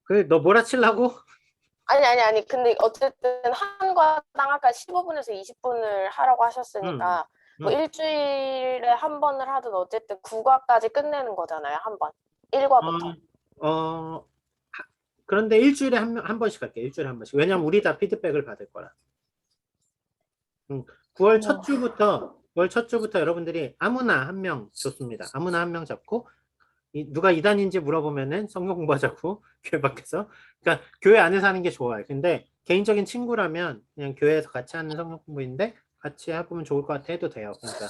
그래, 너 몰아치려고? 아니. 근데 어쨌든 한 과당 아까 15분에서 20분을 하라고 하셨으니까 뭐 음. 일주일에 한 번을 하든 어쨌든 9과까지 끝내는 거잖아요. 한 번. 1과부터. 그런데 일주일에 한 번씩 할게. 일주일에 한 번씩. 왜냐면 우리 다 피드백을 받을 거라. 9월 첫 주부터 여러분들이 아무나 한 명 좋습니다. 아무나 한 명 잡고 누가 이단인지 물어보면은 성경 공부하자고 교회 밖에서. 그러니까 교회 안에서 하는 게 좋아요. 근데 개인적인 친구라면 그냥 교회에서 같이 하는 성경 공부인데 같이 해보면 좋을 것 같아 해도 돼요. 그러니까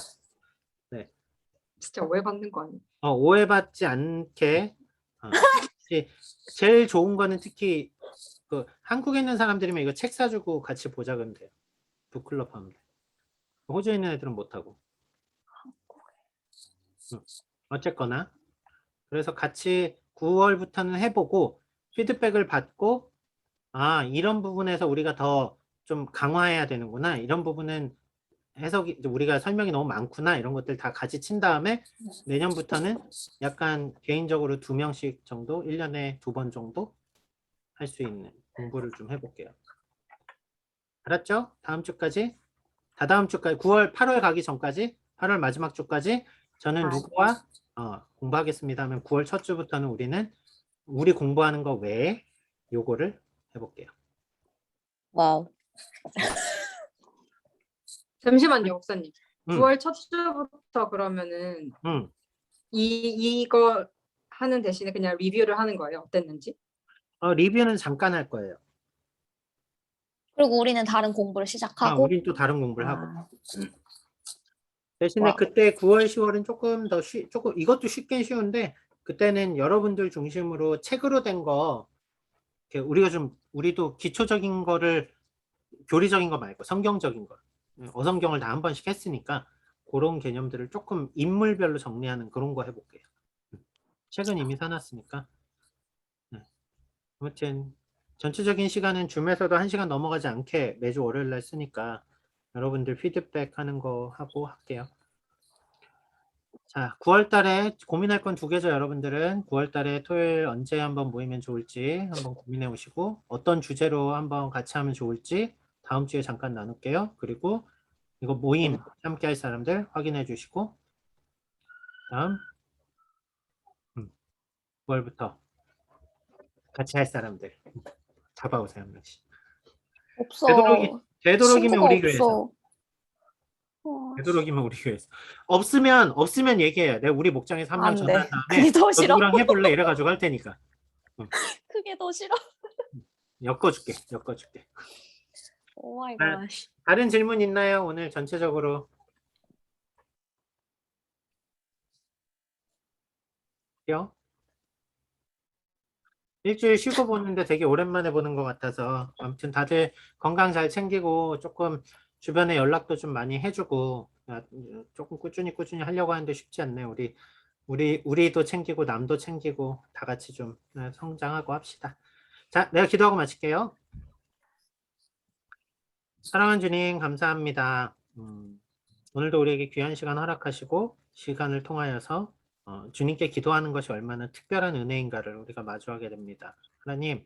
진짜 오해받는 거 아니에요? 오해받지 않게 제일 좋은 거는 특히 그 한국에 있는 사람들이면 이거 책 사주고 같이 보자 그러면 돼요. 북클럽 하면 돼. 호주에 있는 애들은 못하고. 어쨌거나 그래서 같이 9월부터는 해보고 피드백을 받고 이런 부분에서 우리가 더 좀 강화해야 되는구나. 이런 부분은 해석이 우리가 설명이 너무 많구나. 이런 것들 다 같이 친 다음에 내년부터는 약간 개인적으로 2명씩 정도 1년에 2번 정도 할 수 있는 공부를 좀 해볼게요. 알았죠? 다음 주까지 다다음 주까지 8월 가기 전까지 8월 마지막 주까지 저는 누구와 공부하겠습니다 하면 9월 첫 주부터는 우리 공부하는 거 외에 요거를 해볼게요. 와우. 잠시만요, 목사님. 음. 9월 첫 주부터 그러면은 음. 이거 하는 대신에 그냥 리뷰를 하는 거예요. 어땠는지? 리뷰는 잠깐 할 거예요. 그리고 우리는 다른 공부를 시작하고. 우린 또 다른 공부를 하고. 아, 대신에 와. 그때 9월, 10월은 조금 더 조금 이것도 쉽긴 쉬운데 그때는 여러분들 중심으로 책으로 된 거 우리도 기초적인 거를 교리적인 거 말고 성경적인 거 어성경을 다 한 번씩 했으니까 그런 개념들을 조금 인물별로 정리하는 그런 거 해볼게요. 책은 이미 사놨으니까. 네. 아무튼 전체적인 시간은 줌에서도 1시간 넘어가지 않게 매주 월요일 날 쓰니까 여러분들 피드백 하는 거 하고 할게요. 자, 9월 달에 고민할 건 2개죠, 여러분들은. 9월 달에 토요일 언제 한번 모이면 좋을지 한번 고민해 오시고 어떤 주제로 한번 같이 하면 좋을지 다음 주에 잠깐 나눌게요. 그리고 이거 모임 함께 할 사람들 확인해 주시고 다음 9월부터 같이 할 사람들 잡아오세요, 한 명씩. 없어. 되도록이면 친구가 우리 교회에서. 없어. 되도록이면 우리 교회에서. 없으면 얘기해요. 내가 우리 목장에서 한 명 안 돼. 전화한 다음에 그게 더 너 싫어. 누구랑 해볼래? 이래가지고 할 테니까. 그게 더 싫어. 엮어줄게. 오 마이 아, 갓. 다른 질문 있나요? 오늘 전체적으로. 요? 일주일 쉬고 보는데 되게 오랜만에 보는 것 같아서 아무튼 다들 건강 잘 챙기고 조금 주변에 연락도 좀 많이 해주고 조금 꾸준히 하려고 하는데 쉽지 않네요. 우리도 챙기고 남도 챙기고 다 같이 좀 성장하고 합시다. 자, 내가 기도하고 마칠게요. 사랑하는 주님 감사합니다. 오늘도 우리에게 귀한 시간 허락하시고 시간을 통하여서 주님께 기도하는 것이 얼마나 특별한 은혜인가를 우리가 마주하게 됩니다. 하나님,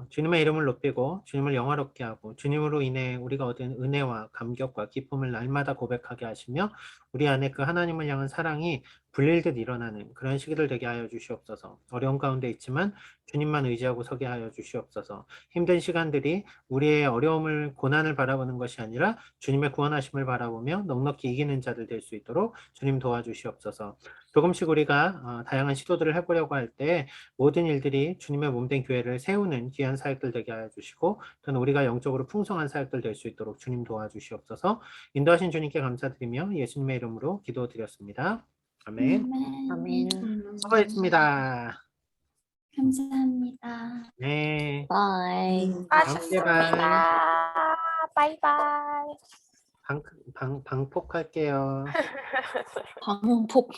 주님의 이름을 높이고 주님을 영화롭게 하고 주님으로 인해 우리가 얻은 은혜와 감격과 기쁨을 날마다 고백하게 하시며 우리 안에 그 하나님을 향한 사랑이 불릴듯 일어나는 그런 시기를 되게 하여 주시옵소서. 어려운 가운데 있지만 주님만 의지하고 서게 하여 주시옵소서. 힘든 시간들이 우리의 어려움을 고난을 바라보는 것이 아니라 주님의 구원하심을 바라보며 넉넉히 이기는 자들 될 수 있도록 주님 도와주시옵소서. 조금씩 우리가 다양한 시도들을 해보려고 할 때 모든 일들이 주님의 몸된 교회를 세우는 귀한 사역들 되게 하여 주시고 또는 우리가 영적으로 풍성한 사역들 될 수 있도록 주님 도와주시옵소서. 인도하신 주님께 감사드리며 예수님의 이름으로 기도드렸습니다. 아멘. 아멘. 수고했습니다. 감사합니다. 네. 바이. 수고하셨습니다. 바이바이. 방폭할게요. 방폭.